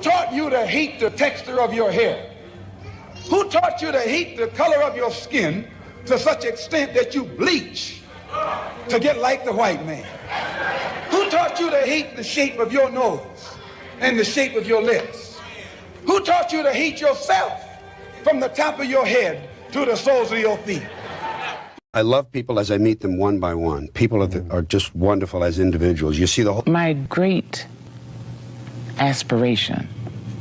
taught you to hate the texture of your hair? Who taught you to hate the color of your skin to such extent that you bleach to get like the white man? Who taught you to hate the shape of your nose and the shape of your lips? Who taught you to hate yourself from the top of your head to the soles of your feet? I love people as I meet them one by one. People are just wonderful as individuals. You see the whole... My great aspiration,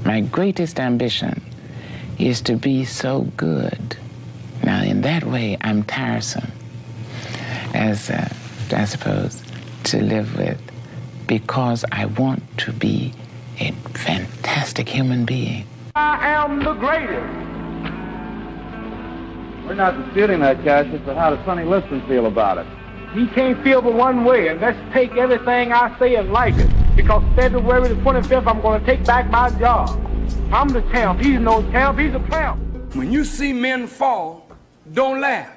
my greatest ambition is to be so good. Now, in that way, I'm tiresome, as I suppose, to live with, because I want to be a fantastic human being. I am the greatest. We're not disputing that, Cassius, but how does Sonny Liston feel about it? He can't feel but one way, and let's take everything I say and like it. Because February the 25th, I'm going to take back my job. I'm the champ. He's no champ. He's a tramp. When you see men fall, don't laugh.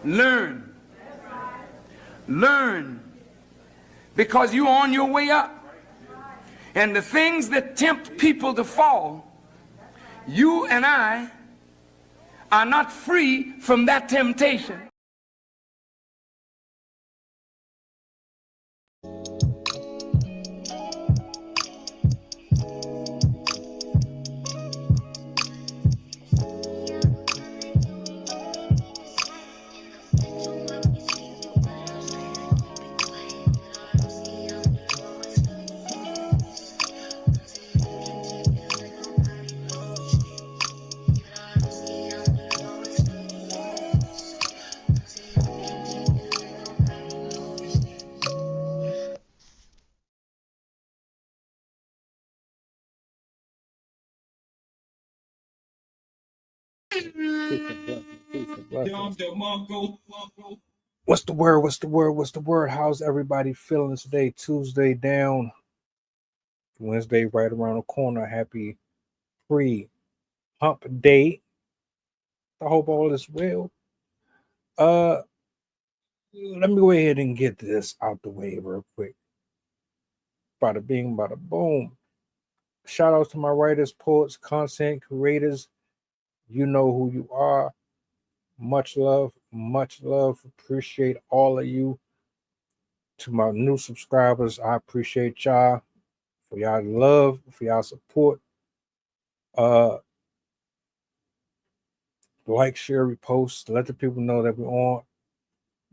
Learn. Learn. Because you're on your way up. And the things that tempt people to fall, you and I are not free from that temptation. What's the word? What's the word? What's the word? How's everybody feeling today? Tuesday down, Wednesday right around the corner. Happy pre-hump day. I hope all is well. Let me go ahead and get this out the way real quick. Bada bing, bada boom. Shout outs to my writers, poets, content creators. You know who you are. Much love, much love. Appreciate all of you. To my new subscribers, I appreciate y'all for y'all love, for y'all support. Like, share, repost, let the people know that we're on.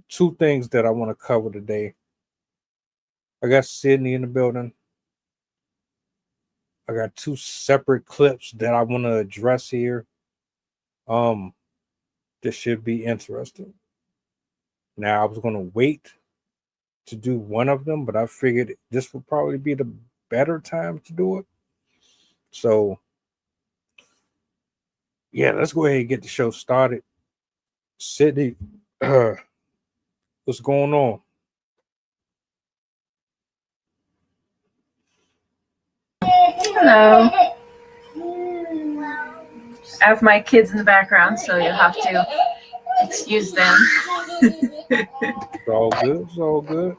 Two things that I want to cover today. I got Sydney in the building. I got two separate clips that I want to address here. This should be interesting. Now, I was going to wait to do one of them, but I figured this would probably be the better time to do it. So, yeah, let's go ahead and get the show started. Sydney, what's going on? Hello. I have my kids in the background, so you'll have to excuse them. It's all good. It's all good.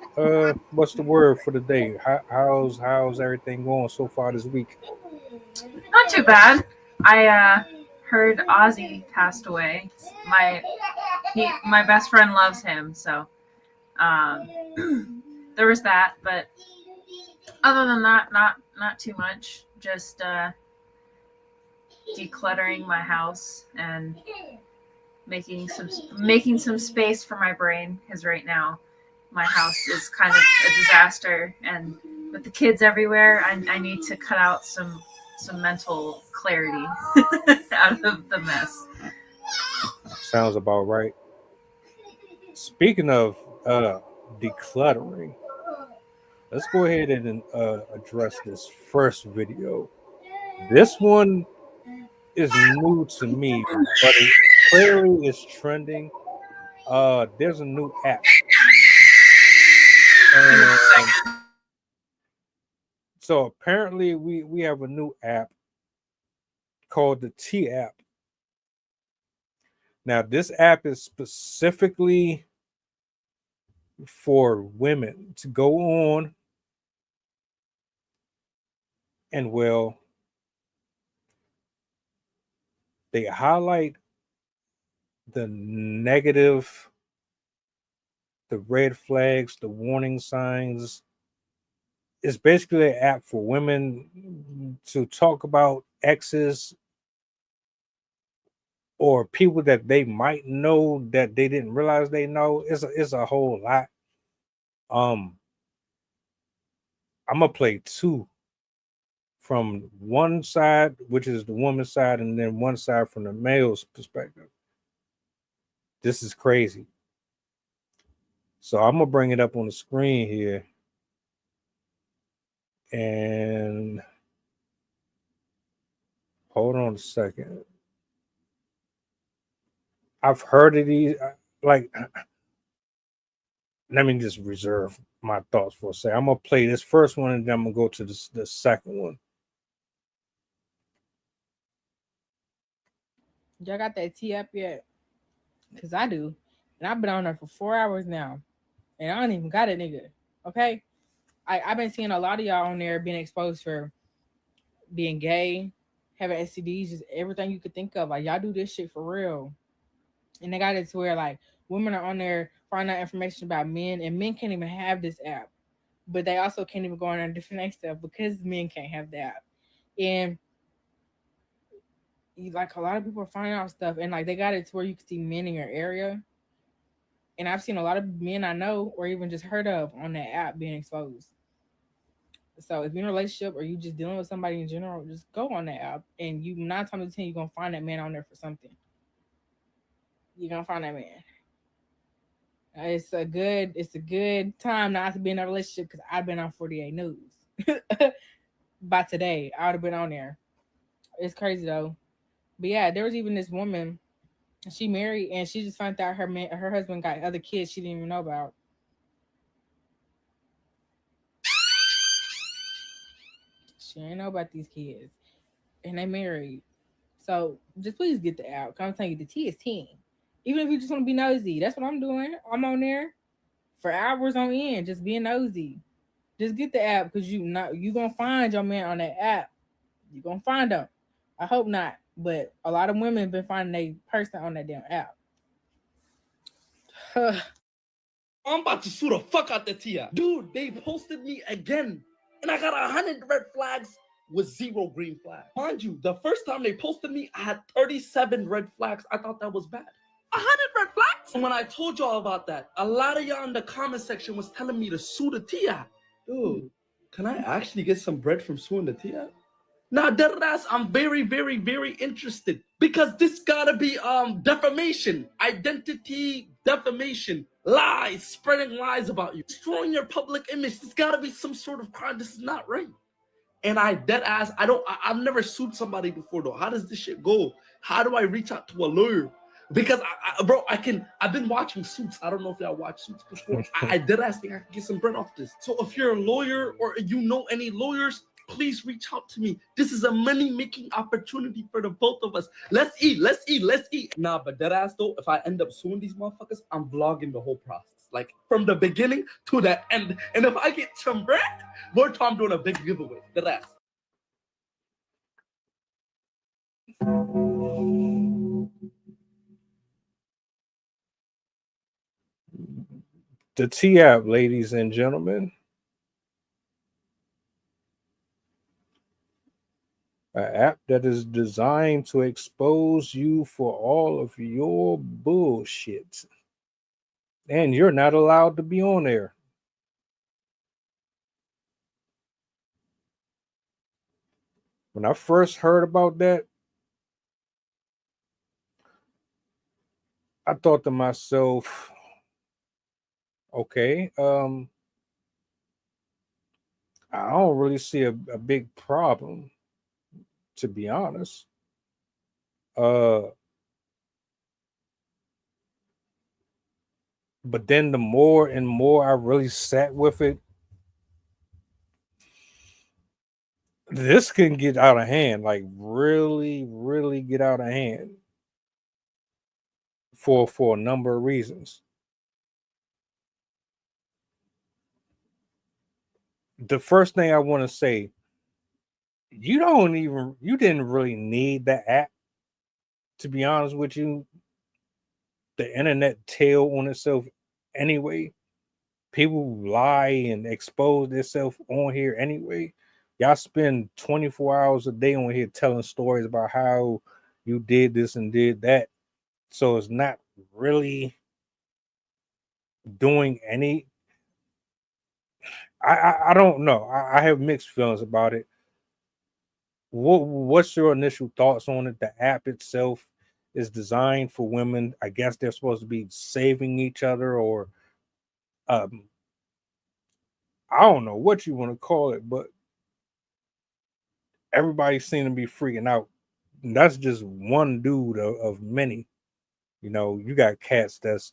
What's the word for the day? How's everything going so far this week? Not too bad. I heard Ozzy passed away. My best friend loves him, so there was that. But other than that, not too much. Just decluttering my house and making some space for my brain, because right now my house is kind of a disaster, and with the kids everywhere, I need to cut out some mental clarity out of the mess. Sounds about right. Speaking of decluttering, let's go ahead and address this first video. This one is new to me, but it clearly is trending. There's a new app. And, so apparently we have a new app called the T app. Now, this app is specifically for women to go on And well, they highlight the negative, the red flags, the warning signs. It's basically an app for women to talk about exes or people that they might know that they didn't realize they know. It's a whole lot. I'm gonna play two from one side, which is the woman's side, and then one side from the male's perspective. This is crazy. So I'm gonna bring it up on the screen here, and hold on a second. I've heard of these. Like, let me just reserve my thoughts for a second. I'm gonna play this first one, and then I'm gonna go to the second one. Y'all got that tea up yet? Cause I do, and I've been on there for 4 hours now, and I don't even got it, nigga. Okay, I've been seeing a lot of y'all on there being exposed for being gay, having STDs, just everything you could think of. Like y'all do this shit for real, and they got it to where like women are on there finding out information about men, and men can't even have this app, but they also can't even go on there different stuff because men can't have the app, and like a lot of people are finding out stuff, and like they got it to where you can see men in your area. And I've seen a lot of men I know or even just heard of on that app being exposed. So if you're in a relationship or you just dealing with somebody in general, just go on that app, and you 9 times out of 10 you're gonna find that man on there for something. You're gonna find that man. It's a good time not to be in a relationship because I've been on 48 News. By today, I would have been on there. It's crazy though. But yeah, there was even this woman. She married and she just found out her husband got other kids she didn't even know about. She didn't know about these kids, and they married. So just please get the app. I'm telling you, the T is 10. Even if you just want to be nosy, that's what I'm doing. I'm on there for hours on end, just being nosy. Just get the app because you gonna find your man on that app. You gonna find them. I hope not, but a lot of women have been finding a person on that damn app. I'm about to sue the fuck out the Tia. Dude, they posted me again. And I got 100 red flags with 0 green flags. Mind you, the first time they posted me, I had 37 red flags. I thought that was bad. 100 red flags? And when I told y'all about that, a lot of y'all in the comment section was telling me to sue the Tia. Dude, can I actually get some bread from suing the Tia? Now, deadass, I'm very, very, very interested because this gotta be defamation, identity defamation, lies, spreading lies about you, destroying your public image. This gotta be some sort of crime. This is not right. And I've never sued somebody before though. How does this shit go? How do I reach out to a lawyer? Because I've been watching Suits. I don't know if y'all watch Suits before. I think I can get some bread off this. So if you're a lawyer or you know any lawyers, please reach out to me. This is a money-making opportunity for the both of us. Let's eat. Nah, but deadass though, if I end up suing these motherfuckers, I'm vlogging the whole process. Like from the beginning to the end. And if I get some bread, more time doing a big giveaway. Deadass. The T app, ladies and gentlemen. An app that is designed to expose you for all of your bullshit. And you're not allowed to be on there. When I first heard about that, I thought to myself, okay, I don't really see a big problem, to be honest. But then the more and more I really sat with it, this can get out of hand, like really, really get out of hand for a number of reasons. The first thing I want to say you didn't really need the app, to be honest with you. The internet tail on itself anyway. People lie and expose themselves on here anyway. Y'all spend 24 hours a day on here telling stories about how you did this and did that. So it's not really doing any. I don't know. I have mixed feelings about it. What's your initial thoughts on it? The app itself is designed for women. I guess they're supposed to be saving each other, or um, I don't know what you want to call it, but everybody seemed to be freaking out. And that's just one dude of many. You know, you got cats that's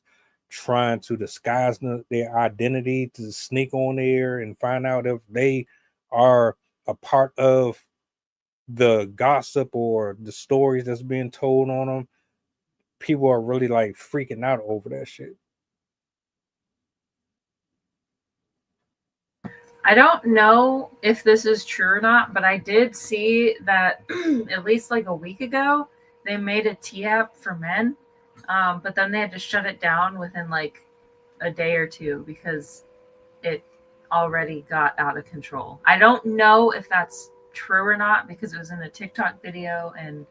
trying to disguise their identity to sneak on there and find out if they are a part of the gossip or the stories that's being told on them. People are really like freaking out over that shit. I don't know if this is true or not, but I did see that at least like a week ago, they made a T app for men, but then they had to shut it down within like a day or two because it already got out of control. I don't know if that's true or not because it was in a TikTok video and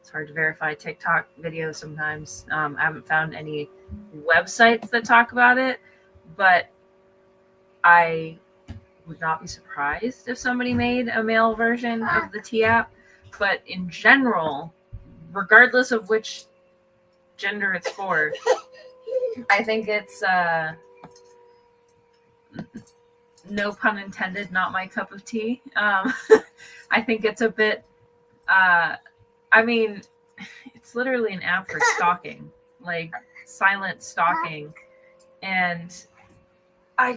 it's hard to verify TikTok videos sometimes. I haven't found any websites that talk about it, but I would not be surprised if somebody made a male version of the T app. But in general, regardless of which gender it's for, I think it's no pun intended, not my cup of tea. I think it's a bit I mean, it's literally an app for stalking, like silent stalking. And I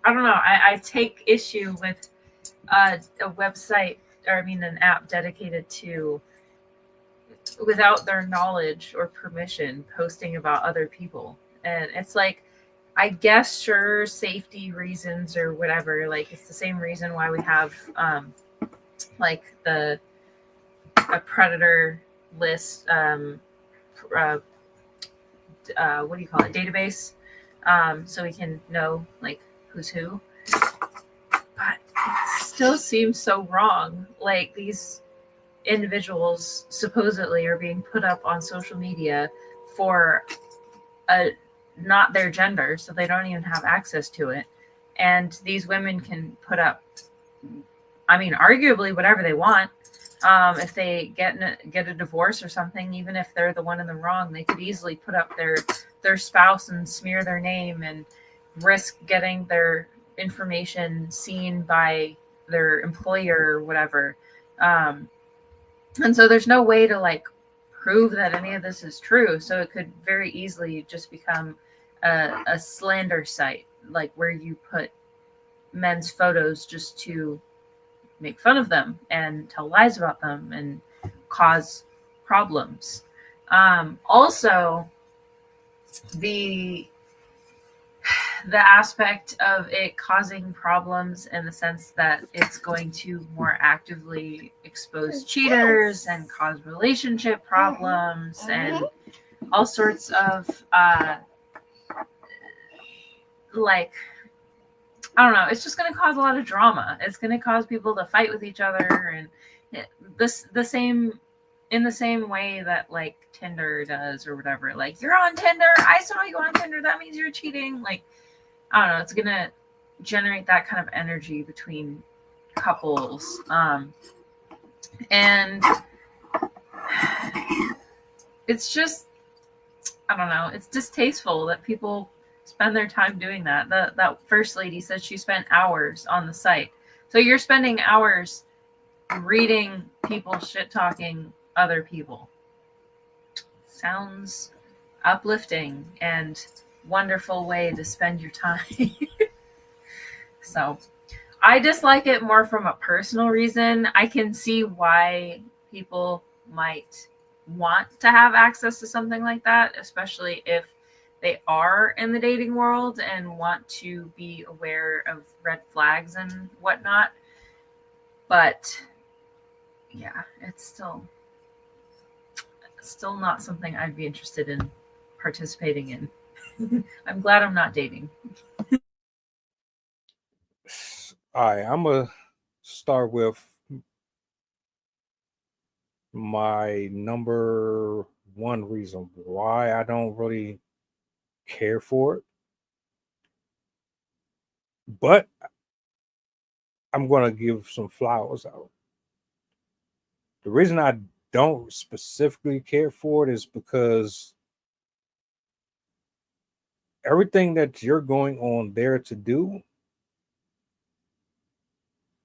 don't know. I take issue with a website, or I mean, an app dedicated to, without their knowledge or permission, posting about other people. And it's like, I guess, sure, safety reasons or whatever. Like, it's the same reason why we have, like, a predator list, what do you call it? Database. So we can know, like, who's who. But it still seems so wrong. Like, these individuals supposedly are being put up on social media for not their gender, so they don't even have access to it. And these women can put up, I mean, arguably whatever they want. If they get a divorce or something, even if they're the one in the wrong, they could easily put up their spouse and smear their name and risk getting their information seen by their employer or whatever. And so there's no way to like prove that any of this is true. So it could very easily just become a slander site, like where you put men's photos just to make fun of them and tell lies about them and cause problems. Also, the aspect of it causing problems in the sense that it's going to more actively expose cheaters and cause relationship problems and all sorts of like, I don't know, it's just going to cause a lot of drama. It's going to cause people to fight with each other, and in the same way that like Tinder does or whatever. Like, you're on Tinder, I saw you on Tinder, that means you're cheating. Like, I don't know, it's gonna generate that kind of energy between couples. And it's just, I don't know, it's distasteful that people spend their time doing that. That first lady said she spent hours on the site. So you're spending hours reading people shit talking other people. Sounds uplifting and wonderful way to spend your time. So I dislike it more from a personal reason. I can see why people might want to have access to something like that, especially if they are in the dating world and want to be aware of red flags and whatnot. But yeah, it's still not something I'd be interested in participating in. I'm glad I'm not dating. All right, I'm gonna start with my number one reason why I don't really care for it. But I'm gonna give some flowers out. The reason I don't specifically care for it is because everything that you're going on there to do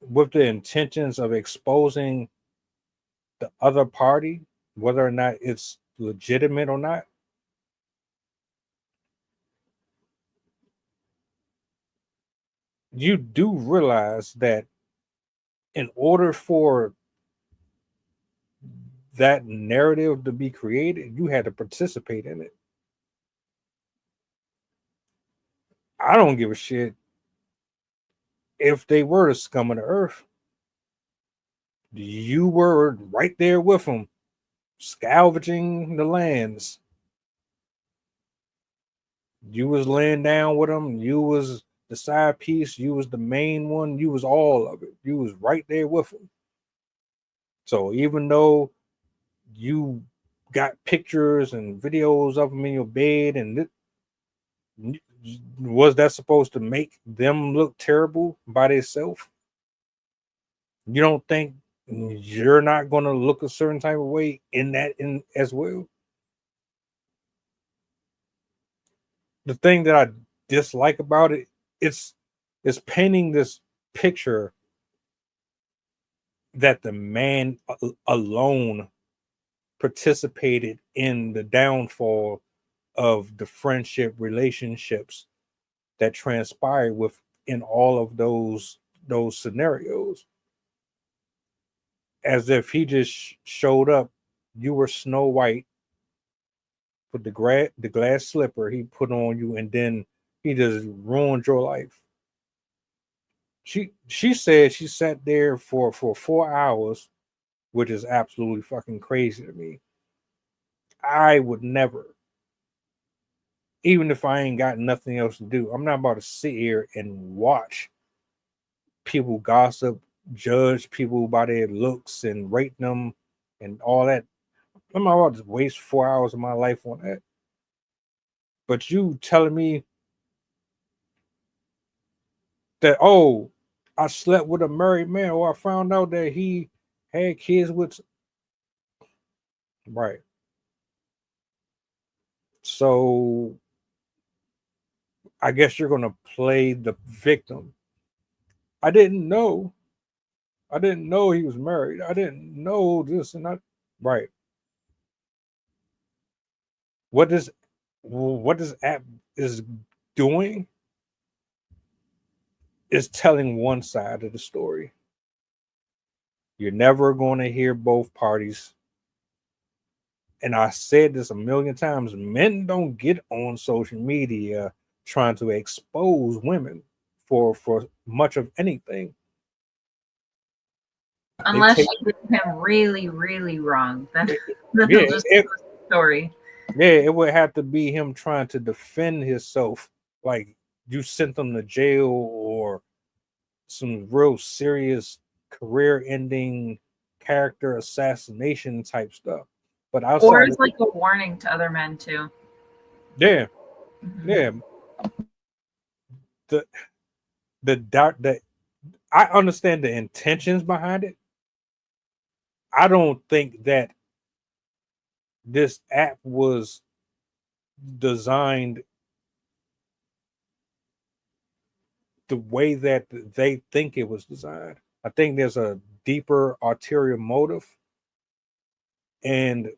with the intentions of exposing the other party, whether or not it's legitimate or not, you do realize that in order for that narrative to be created, you had to participate in it. I don't give a shit if they were the scum of the earth. You were right there with them, scavenging the lands. You was laying down with them. You was the side piece. You was the main one. You was all of it. You was right there with them. So even though you got pictures and videos of them in your bed, and was that supposed to make them look terrible by themselves? You don't think you're not going to look a certain type of way in as well? The thing that I dislike about it, it's painting this picture that the man alone participated in the downfall of the friendship relationships that transpired within all of those scenarios, as if he just showed up. You were Snow White with the glass slipper he put on you, and then he just ruined your life. She said she sat there for 4 hours, which is absolutely fucking crazy to me. I would never, even if I ain't got nothing else to do, I'm not about to sit here and watch people gossip, judge people by their looks, and rate them and all that. I'm not about to waste 4 hours of my life on that. But you telling me that, oh, I slept with a married man, or I found out that he had kids with, right. So I guess you're gonna play the victim. I didn't know. I didn't know he was married. I didn't know this and that. Right. What this app is doing is telling one side of the story. You're never going to hear both parties. And I said this a million times. Men don't get on social media trying to expose women for much of anything. Unless you do him really, really wrong, then he'll just post the story. Yeah, it would have to be him trying to defend himself, like you sent him to jail or some real serious career-ending character assassination type stuff. But outside, or it's like a warning to other men too. Yeah, yeah. The doubt that I understand the intentions behind it. I don't think that this app was designed the way that they think it was designed. I think there's a deeper ulterior motive and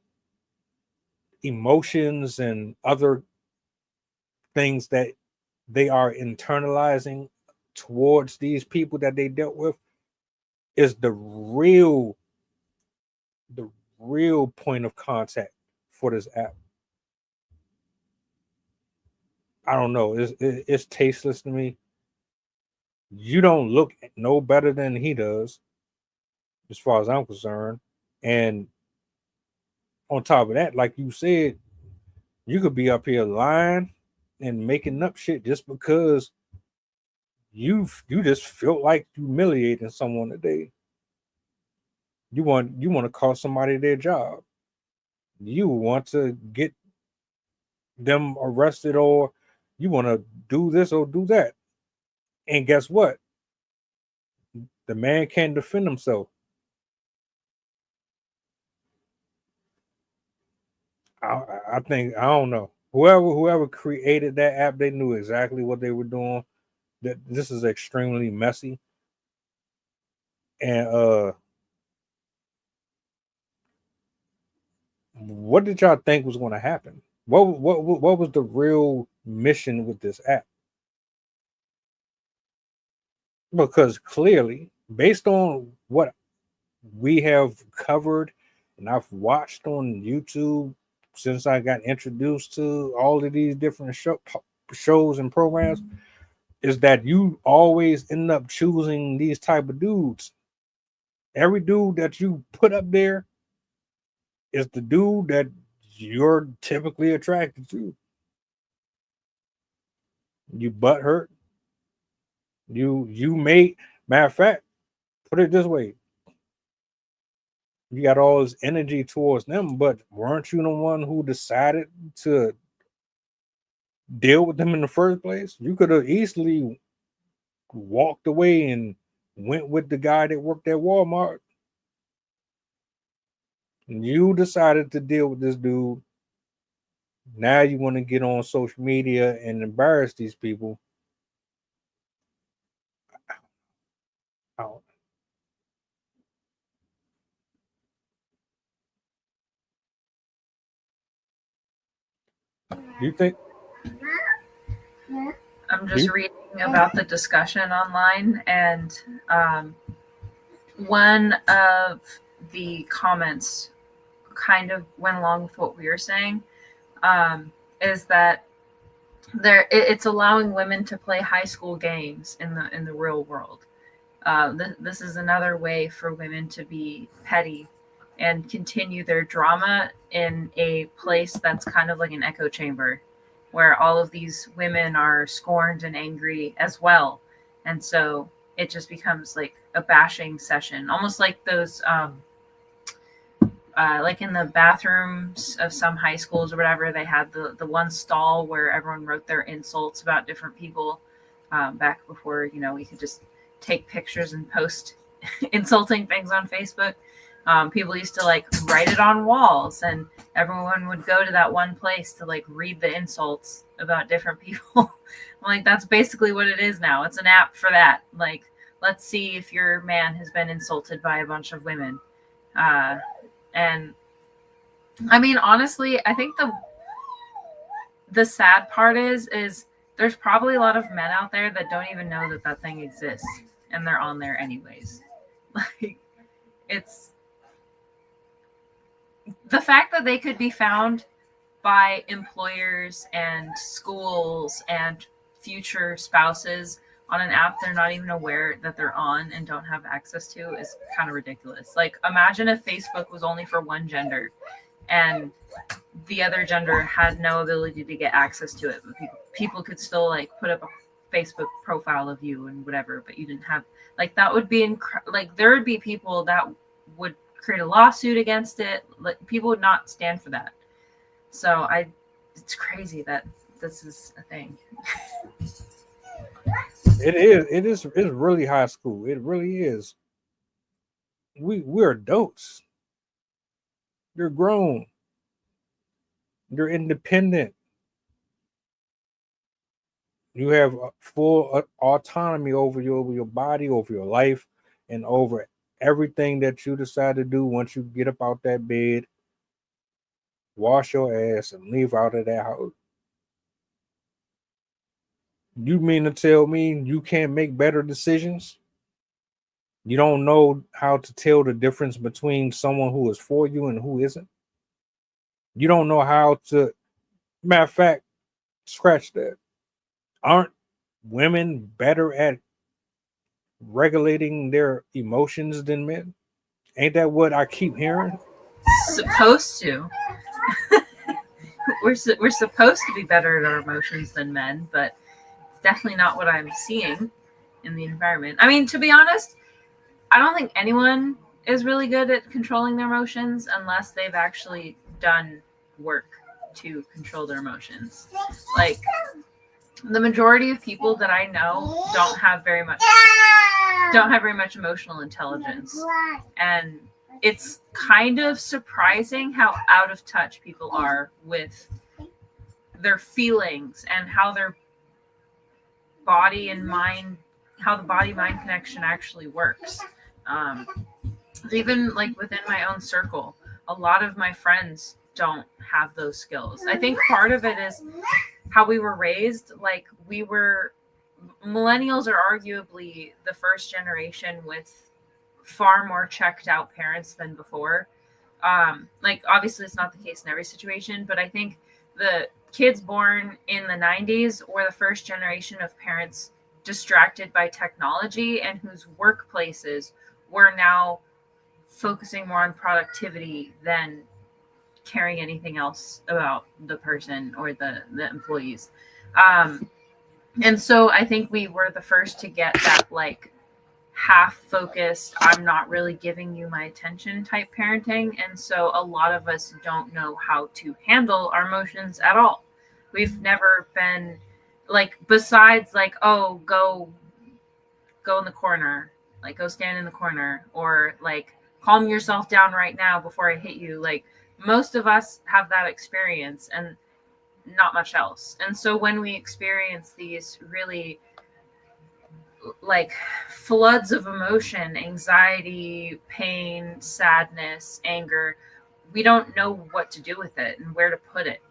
emotions and other things that they are internalizing towards these people that they dealt with is the real point of contact for this app. I don't know. It's tasteless to me. You don't look no better than he does, as far as I'm concerned. And on top of that, like you said, you could be up here lying and making up shit just because you just felt like humiliating someone today. You want to cost somebody their job. You want to get them arrested, or you want to do this or do that. And guess what? The man can't defend himself. I think I don't know. Whoever created that app, they knew exactly what they were doing. That this is extremely messy. And what did y'all think was going to happen? What was the real mission with this app? Because clearly, based on what we have covered and I've watched on YouTube since I got introduced to all of these different shows and programs, is that you always end up choosing these type of dudes. Every dude that you put up there is the dude that you're typically attracted to. You butt hurt. You may, matter of fact, put it this way. You got all this energy towards them, but weren't you the one who decided to deal with them in the first place? You could have easily walked away and went with the guy that worked at Walmart. You decided to deal with this dude. Now you want to get on social media and embarrass these people. You think? I'm just reading about the discussion online, and one of the comments kind of went along with what we were saying, is that it's allowing women to play high school games in the real world. This is another way for women to be petty and continue their drama in a place that's kind of like an echo chamber, where all of these women are scorned and angry as well. And so it just becomes like a bashing session, almost like those, like in the bathrooms of some high schools or whatever, they had the one stall where everyone wrote their insults about different people, back before, we could just take pictures and post insulting things on Facebook. People used to like write it on walls, and everyone would go to that one place to like read the insults about different people. I'm like, that's basically what it is now. It's an app for that. Like, let's see if your man has been insulted by a bunch of women. And I mean, honestly, I think the sad part is there's probably a lot of men out there that don't even know that thing exists, and they're on there anyways. Like, it's the fact that they could be found by employers and schools and future spouses on an app they're not even aware that they're on and don't have access to is kind of ridiculous. Like, imagine if Facebook was only for one gender and the other gender had no ability to get access to it, but people could still like put up a Facebook profile of you and whatever, but you didn't have, like, that would be like, there would be people that would create a lawsuit against it. Like, people would not stand for that. So it's crazy that this is a thing. It's really high school. It really is. We're adults. You're grown. You're independent. You have full autonomy over your body, over your life, and over everything that you decide to do once you get up out that bed, wash your ass, and leave out of that house. You mean to tell me you can't make better decisions? You don't know how to tell the difference between someone who is for you and who isn't? You don't know how to, matter of fact, scratch that. Aren't women better at regulating their emotions than men? Ain't that what I keep hearing? Supposed to. We're supposed to be better at our emotions than men, but it's definitely not what I'm seeing in the environment. I mean, to be honest, I don't think anyone is really good at controlling their emotions unless they've actually done work to control their emotions. Like, the majority of people that I know don't have very much emotional intelligence. And it's kind of surprising how out of touch people are with their feelings and how their body and mind, how the body mind connection actually works. Even like within my own circle, a lot of my friends don't have those skills. I think part of it is how we were raised. Like, millennials are arguably the first generation with far more checked out parents than before. Like, obviously it's not the case in every situation, but I think the kids born in the 90s were the first generation of parents distracted by technology and whose workplaces were now focusing more on productivity than caring anything else about the person or the employees. And so I think we were the first to get that, like, half focused, I'm not really giving you my attention type parenting. And so a lot of us don't know how to handle our emotions at all. We've never been like, besides like, oh, go in the corner, like go stand in the corner, or like calm yourself down right now before I hit you. Like, most of us have that experience and not much else. And so when we experience these really like floods of emotion, anxiety, pain, sadness, anger, we don't know what to do with it and where to put it.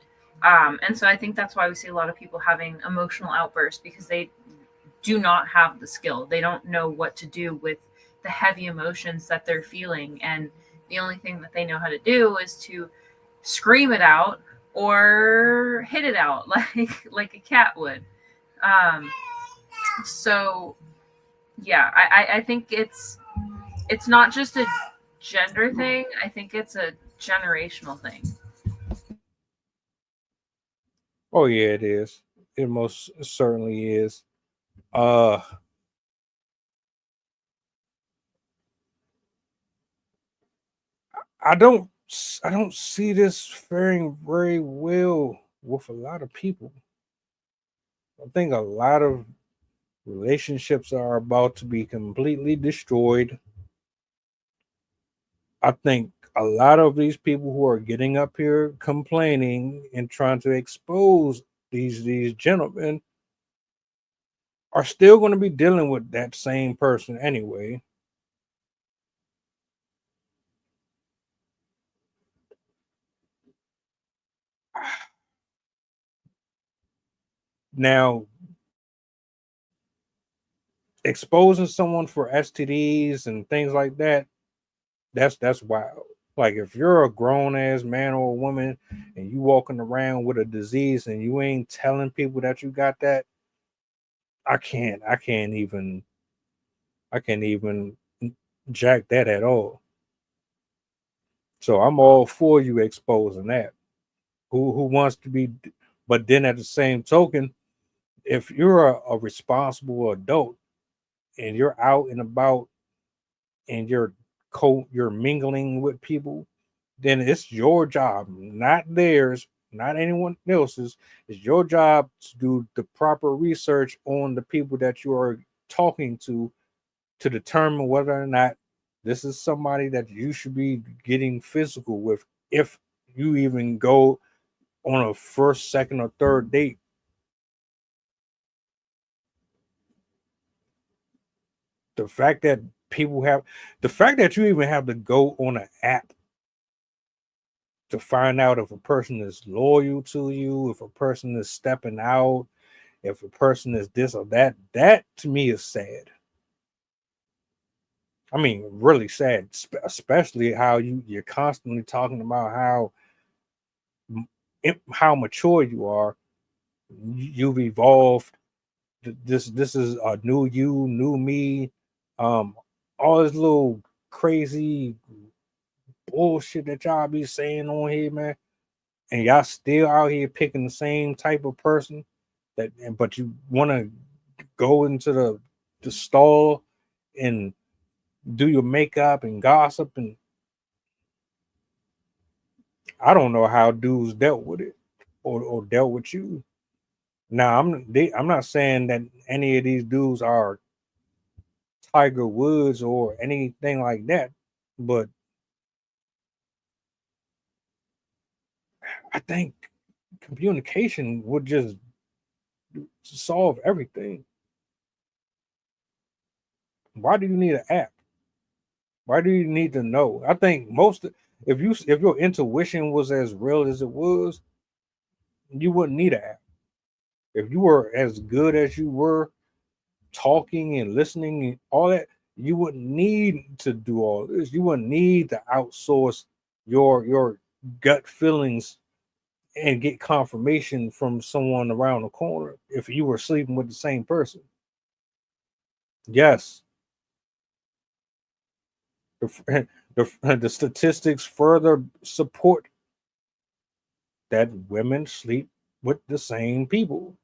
And so I think that's why we see a lot of people having emotional outbursts, because they do not have the skill. They don't know what to do with the heavy emotions that they're feeling. And the only thing that they know how to do is to scream it out or hit it out like a cat would. So yeah, I think it's not just a gender thing. I think it's a generational thing. Oh yeah, it is. It most certainly is. Uh I don't I don't see this faring very well with a lot of people. I think a lot of relationships are about to be completely destroyed. I think a lot of these people who are getting up here complaining and trying to expose these gentlemen are still going to be dealing with that same person anyway. Now, exposing someone for STDs and things like that, that's wild. Like, if you're a grown ass man or a woman and you walking around with a disease and you ain't telling people that you got that, I can't even jack that at all. So I'm all for you exposing that. Who wants to be? But then at the same token, if you're a responsible adult and you're out and about and you're mingling with people, then it's your job, not theirs, not anyone else's. It's your job to do the proper research on the people that you are talking to determine whether or not this is somebody that you should be getting physical with, if you even go on a first, second, or third date. The fact that the fact that you even have to go on an app to find out if a person is loyal to you, if a person is stepping out, if a person is this or that, that to me is sad. I mean, really sad, especially how you're constantly talking about how mature you are. You've evolved, this is a new you, new me, all this little crazy bullshit that y'all be saying on here, man, and y'all still out here picking the same type of person but you want to go into the stall and do your makeup and gossip, and I don't know how dudes dealt with it or dealt with you. Now I'm not saying that any of these dudes are Tiger Woods or anything like that, but I think communication would just solve everything. Why do you need an app? Why do you need to know? I think if your intuition was as real as it was, you wouldn't need an app. If you were as good as you were talking and listening and all that, you wouldn't need to do all this. You wouldn't need to outsource your gut feelings and get confirmation from someone around the corner if you were sleeping with the same person. Yes, the statistics further support that women sleep with the same people.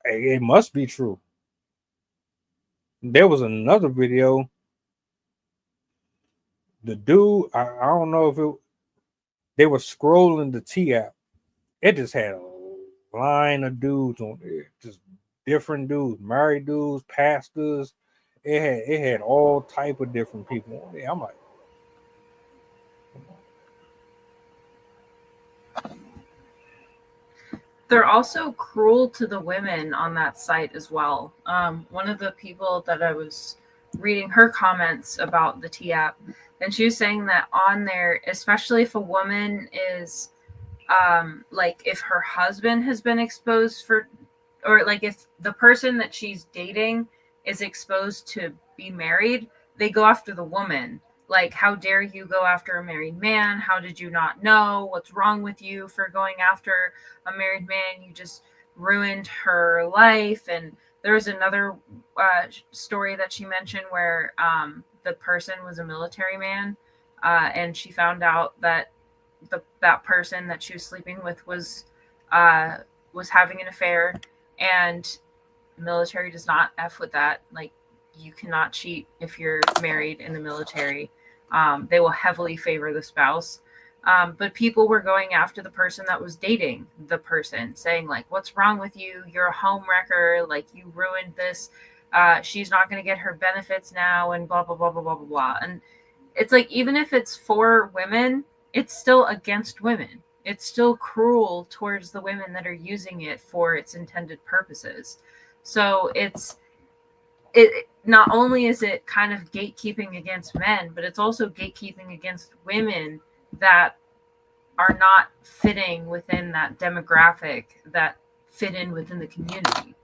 It must be true. There was another video. The dude, I don't know if they were scrolling the T app. It just had a line of dudes on there, just different dudes, married dudes, pastors. It had all type of different people on there. I'm like, They're also cruel to the women on that site as well. One of the people that I was reading her comments about the T app, and she was saying that on there, especially if a woman is like if her husband has been exposed or like if the person that she's dating is exposed to be married, they go after the woman. Like, how dare you go after a married man? How did you not know? What's wrong with you for going after a married man? You just ruined her life. And there was another story that she mentioned where the person was a military man, and she found out that that person that she was sleeping with was having an affair, and the military does not F with that. Like, you cannot cheat if you're married in the military. They will heavily favor the spouse. But people were going after the person that was dating the person, saying like, what's wrong with you? You're a home wrecker. Like, you ruined this. She's not going to get her benefits now, and blah, blah, blah, blah, blah, blah, blah. And it's like, even if it's for women, it's still against women. It's still cruel towards the women that are using it for its intended purposes. So it not only is it kind of gatekeeping against men, but it's also gatekeeping against women that are not fitting within that demographic that fit in within the community.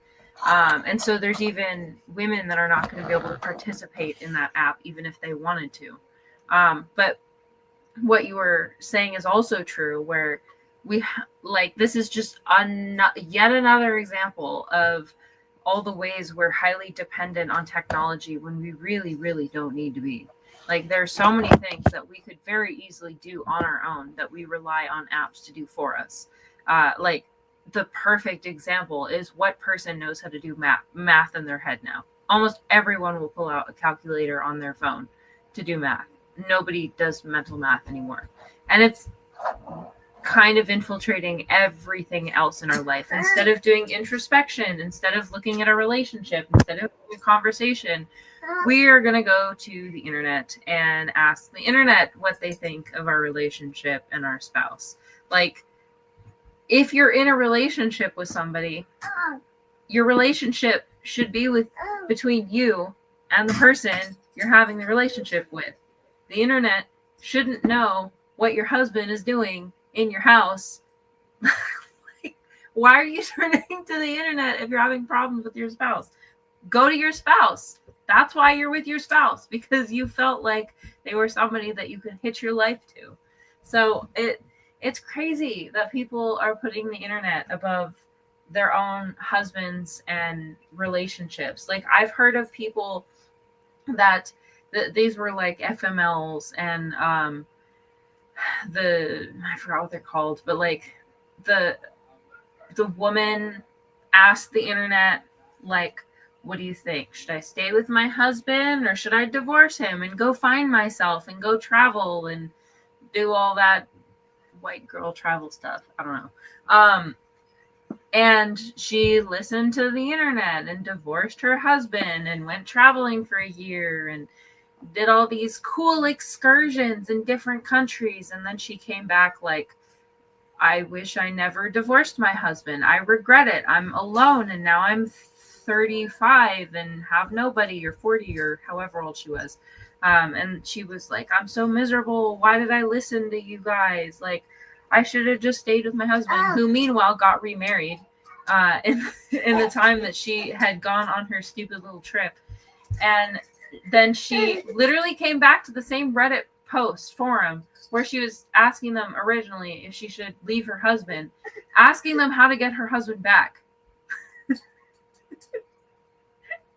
And so there's even women that are not going to be able to participate in that app, even if they wanted to. But what you were saying is also true, where this is just yet another example of all the ways we're highly dependent on technology when we really, really don't need to be. Like, there's so many things that we could very easily do on our own that we rely on apps to do for us. Like, the perfect example is, what person knows how to do math in their head now? Almost everyone will pull out a calculator on their phone to do math. Nobody does mental math anymore. And it's kind of infiltrating everything else in our life. Instead of doing introspection, instead of looking at a relationship, instead of a conversation, we are going to go to the internet and ask the internet what they think of our relationship and our spouse. Like, if you're in a relationship with somebody, your relationship should be between you and the person you're having the relationship with. The internet shouldn't know what your husband is doing in your house. Like, why are you turning to the internet if you're having problems with your spouse? Go to your spouse. That's why you're with your spouse, because you felt like they were somebody that you could hitch your life to. So it's crazy that people are putting the internet above their own husbands and relationships. Like I've heard of people that these were like FMLs and I forgot what they're called, but like the woman asked the internet, like, what do you think? Should I stay with my husband or should I divorce him and go find myself and go travel and do all that white girl travel stuff? I don't know. And she listened to the internet and divorced her husband and went traveling for a year and did all these cool excursions in different countries. And then she came back like, I wish I never divorced my husband. I regret it. I'm alone and now I'm 35 and have nobody, or 40 or however old she was. And she was like, I'm so miserable. Why did I listen to you guys? Like, I should have just stayed with my husband, who meanwhile got remarried in the time that she had gone on her stupid little trip. And then she literally came back to the same Reddit post forum where she was asking them originally if she should leave her husband, asking them how to get her husband back.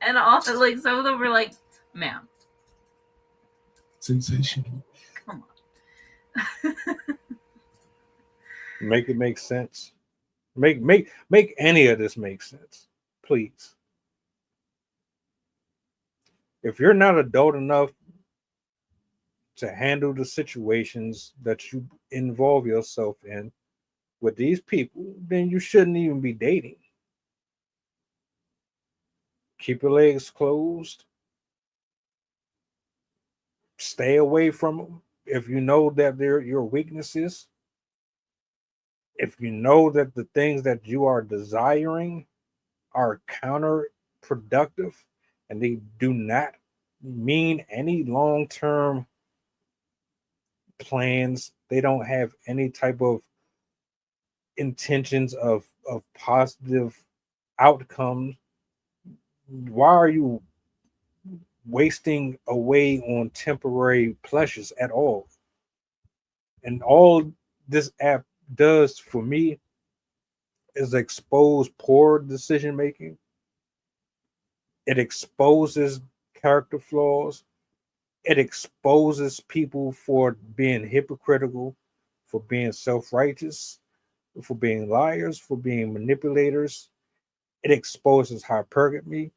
And also, like, some of them were like, ma'am. Sensational. Come on. Make it make sense. Make any of this make sense, please. If you're not adult enough to handle the situations that you involve yourself in with these people, then you shouldn't even be dating. Keep your legs closed. Stay away from them. If you know that they're your weaknesses, if you know that the things that you are desiring are counterproductive and they do not mean any long-term plans, they don't have any type of intentions of positive outcomes, why are you wasting away on temporary pleasures at all? And all this app does for me is expose poor decision making. It exposes character flaws. It exposes people for being hypocritical, for being self-righteous, for being liars, for being manipulators. It exposes hypergamy.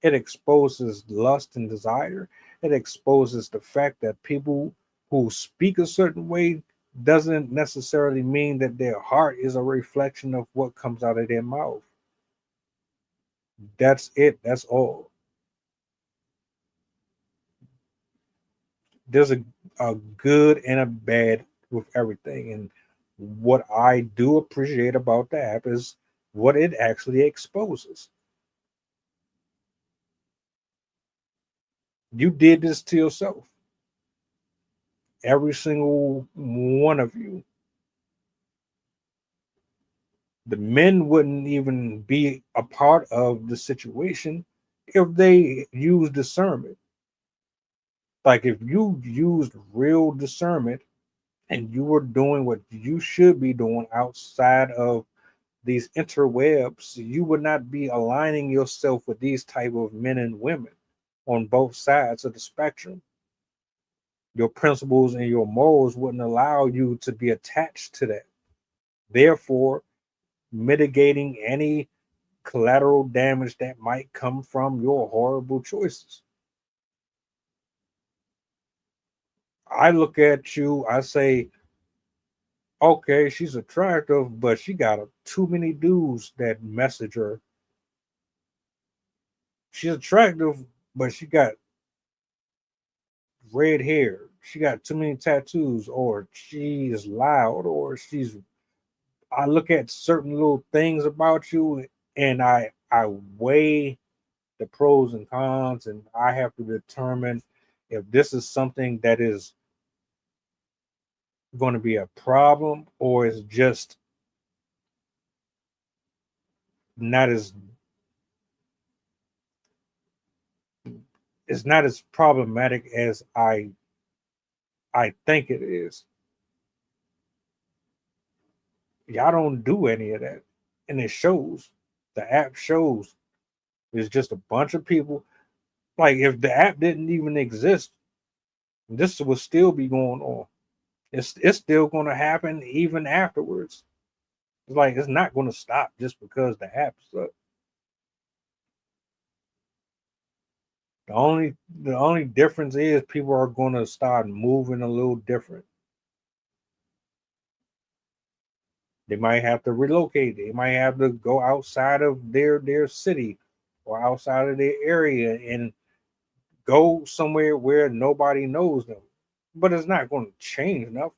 It exposes lust and desire. It exposes the fact that people who speak a certain way doesn't necessarily mean that their heart is a reflection of what comes out of their mouth. That's it. That's all. There's a good and a bad with everything. And what I do appreciate about the app is what it actually exposes. You did this to yourself. Every single one of you. The men wouldn't even be a part of the situation if they used discernment. Like if you used real discernment and you were doing what you should be doing outside of these interwebs, you would not be aligning yourself with these type of men and women on both sides of the spectrum. Your principles and your morals wouldn't allow you to be attached to that. Therefore, mitigating any collateral damage that might come from your horrible choices. I look at you, I say, okay, she's attractive, but she got too many dudes that message her. She's attractive, but she got red hair. She got too many tattoos, or she's loud, or she's. I look at certain little things about you, and I weigh the pros and cons, and I have to determine if this is something that is going to be a problem or is just not as it's not as problematic as I think it is. Y'all don't do any of that. And it shows. The app shows. It's just a bunch of people. Like if the app didn't even exist, this would still be going on. It's still gonna happen even afterwards. It's like it's not gonna stop just because the app's up. The only difference is people are gonna start moving a little different. They might have to relocate. They might have to go outside of their city or outside of their area and go somewhere where nobody knows them. But it's not going to change enough.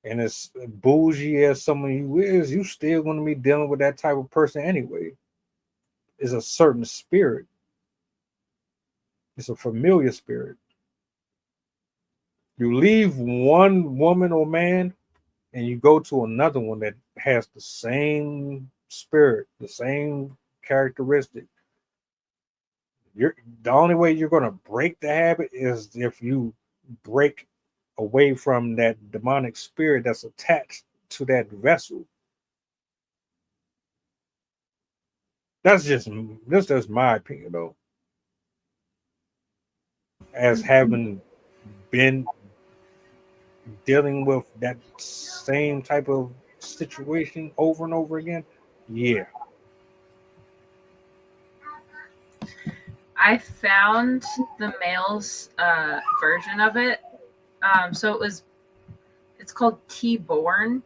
And as bougie as some of you is, you still going to be dealing with that type of person anyway. It's a certain spirit. It's a familiar spirit. You leave one woman or man and you go to another one that has the same spirit, the same characteristic. The only way you're going to break the habit is if you break away from that demonic spirit that's attached to that vessel. That's just my opinion, though. As having been dealing with that same type of situation over and over again, yeah. I found the male's version of it. So it's called T-Born.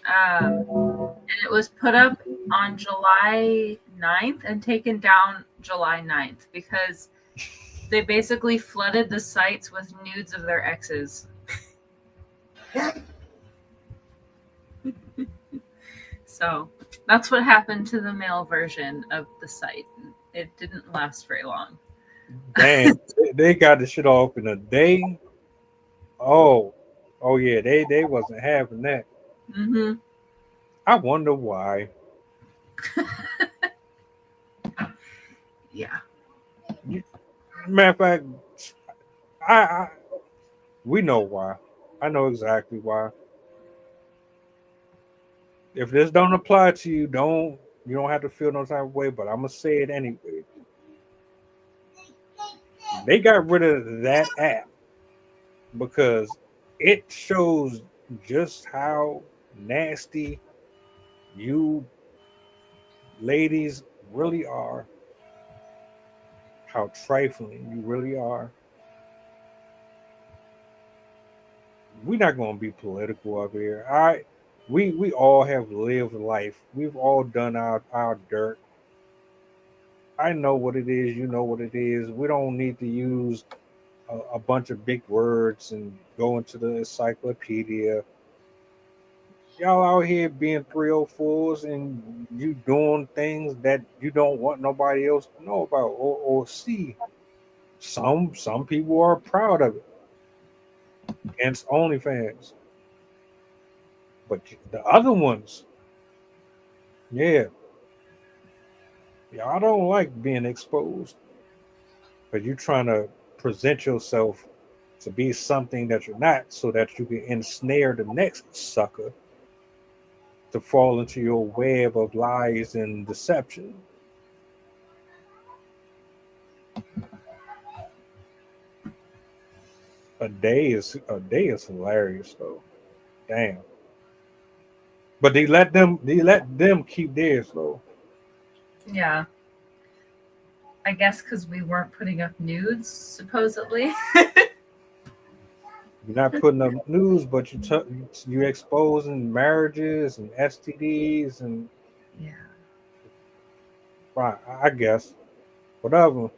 And it was put up on July 9th and taken down July 9th because they basically flooded the sites with nudes of their exes. So that's what happened to the male version of the site. It didn't last very long. Damn, they got the shit off in a day. Oh yeah, they wasn't having that. Mm-hmm. I wonder why. Yeah. Matter of fact, I we know why. I know exactly why. If this don't apply to you, you don't have to feel no type of way, but I'm gonna say it anyway. They got rid of that app because it shows just how nasty you ladies really are, how trifling you really are. We're not gonna be political up here. We all have lived life. We've all done our dirt. I know what it is. You know what it is. We don't need to use a bunch of big words and go into the encyclopedia. Y'all out here being 304s and you doing things that you don't want nobody else to know about or see. Some people are proud of it. Hence OnlyFans. But the other ones, yeah, y'all don't like being exposed. But you're trying to present yourself to be something that you're not so that you can ensnare the next sucker to fall into your web of lies and deception. A day is hilarious though. Damn. But they let them keep theirs though. Yeah. I guess because we weren't putting up nudes, supposedly. You're not putting up news, but you exposing marriages and STDs and Yeah. fine, I guess whatever.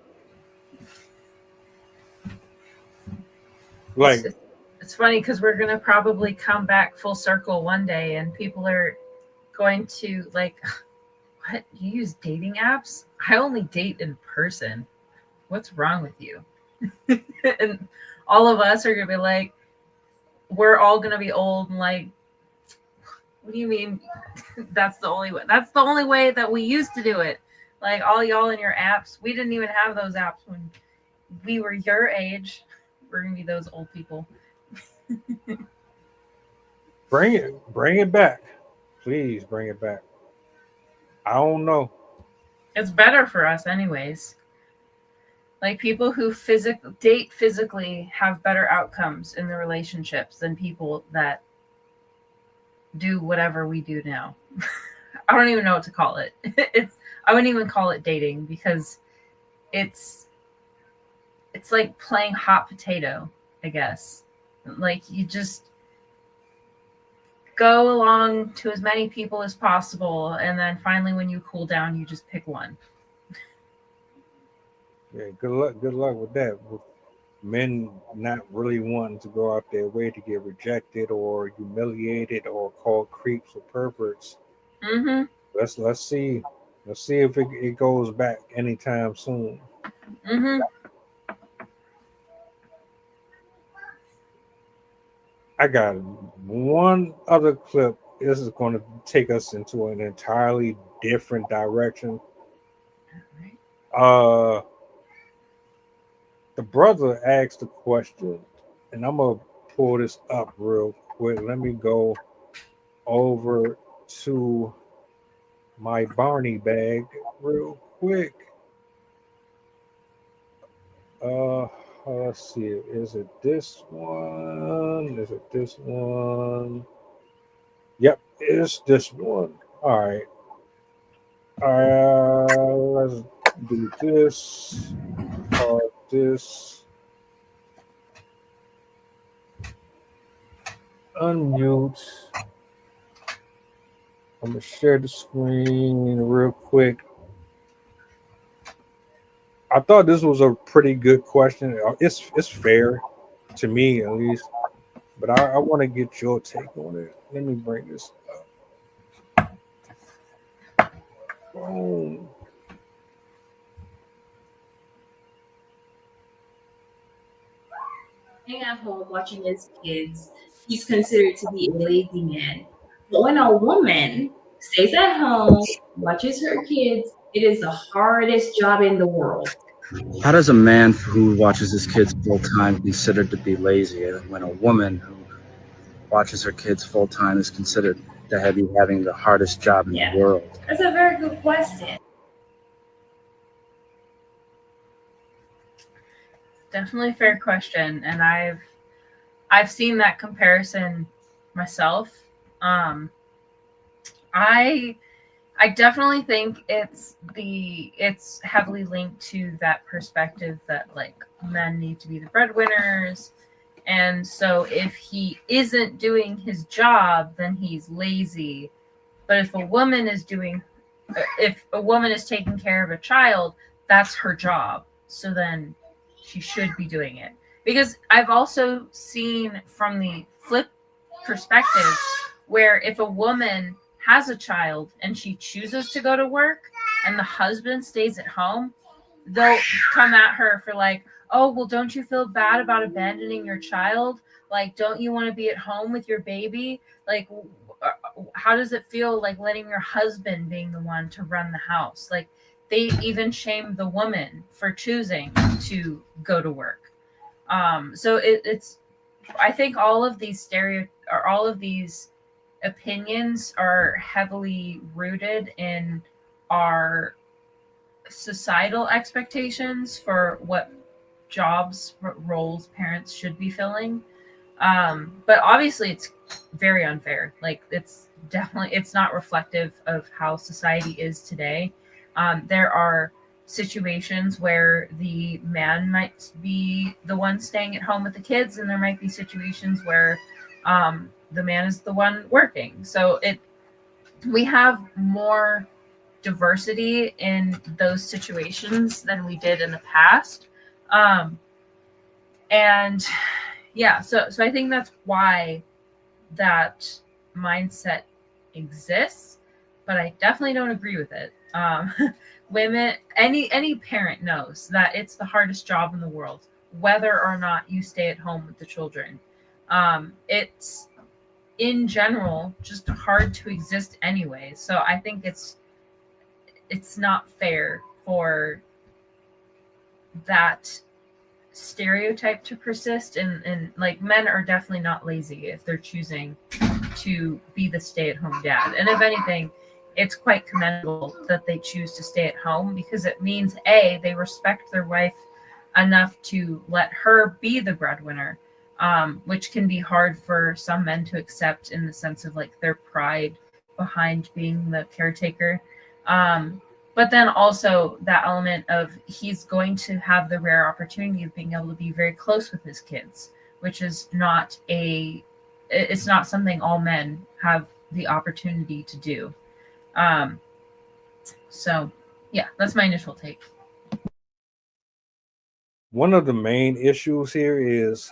Like It's funny because we're going to probably come back full circle one day and people are going to like, what? You use dating apps? I only date in person. What's wrong with you? And all of us are going to be like, we're all going to be old and like, what do you mean? That's the only way. That's the only way that we used to do it. Like all y'all in your apps, we didn't even have those apps when we were your age. We're going to be those old people. Bring it back. Please bring it back. I don't know. It's better for us anyways. Like people who date physically have better outcomes in the relationships than people that do whatever we do now. I don't even know what to call it. I wouldn't even call it dating because it's like playing hot potato, I guess. Like you just go along to as many people as possible, and then finally when you cool down, you just pick one. Yeah, good luck with that. With men not really wanting to go out their way to get rejected or humiliated or called creeps or perverts. Mm-hmm. Let's see if it goes back anytime soon. Mm-hmm. I got one other clip. This is going to take us into an entirely different direction. The brother asked a question, and I'm gonna pull this up real quick. Let me go over to my Barney bag real quick. Let's see. Is it this one? Is it this one? Yep, it's this one. All right. Let's do this. This. Unmute. I'm gonna share the screen real quick. I thought this was a pretty good question. It's fair to me at least, but I want to get your take on it. Let me bring this up. Boom. Staying at home watching his kids, he's considered to be a lazy man. But when a woman stays at home, watches her kids, it is the hardest job in the world. How does a man who watches his kids full time considered to be lazy, when a woman who watches her kids full time is considered to be having the hardest job in the world? That's a very good question. Definitely a fair question, and I've seen that comparison myself. I definitely think it's heavily linked to that perspective that like men need to be the breadwinners, and so if he isn't doing his job, then he's lazy. But if a woman is taking care of a child, that's her job. So then she should be doing it. Because I've also seen from the flip perspective where if a woman has a child and she chooses to go to work and the husband stays at home, they'll come at her for like, oh, well, don't you feel bad about abandoning your child? Like, don't you want to be at home with your baby? Like, how does it feel like letting your husband being the one to run the house? Like, they even shame the woman for choosing to go to work. So it's, I think all of these opinions are heavily rooted in our societal expectations for what jobs, roles parents should be filling. But obviously it's very unfair. Like it's not reflective of how society is today. There are situations where the man might be the one staying at home with the kids, and there might be situations where the man is the one working. So we have more diversity in those situations than we did in the past. And yeah, so I think that's why that mindset exists, but I definitely don't agree with it. Women, any parent knows that it's the hardest job in the world, whether or not you stay at home with the children. It's in general just hard to exist anyway. So I think it's not fair for that stereotype to persist, and like men are definitely not lazy if they're choosing to be the stay-at-home dad. And if anything, it's quite commendable that they choose to stay at home, because it means A, they respect their wife enough to let her be the breadwinner, which can be hard for some men to accept in the sense of like their pride behind being the caretaker. But then also that element of he's going to have the rare opportunity of being able to be very close with his kids, which is it's not something all men have the opportunity to do. So yeah, that's my initial take. One of the main issues here is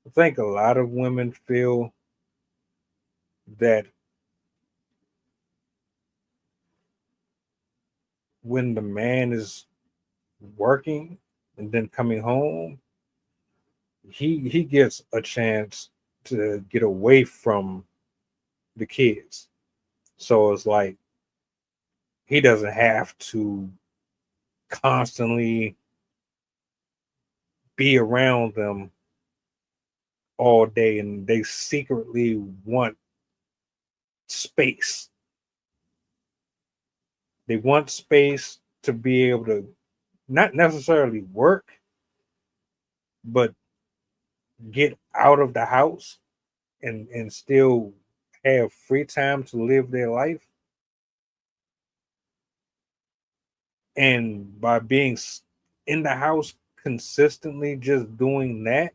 I think a lot of women feel that when the man is working and then coming home, he gets a chance to get away from the kids. So it's like he doesn't have to constantly be around them all day, and they secretly want space. They want space to be able to not necessarily work, but get out of the house and still have free time to live their life. And by being in the house consistently just doing that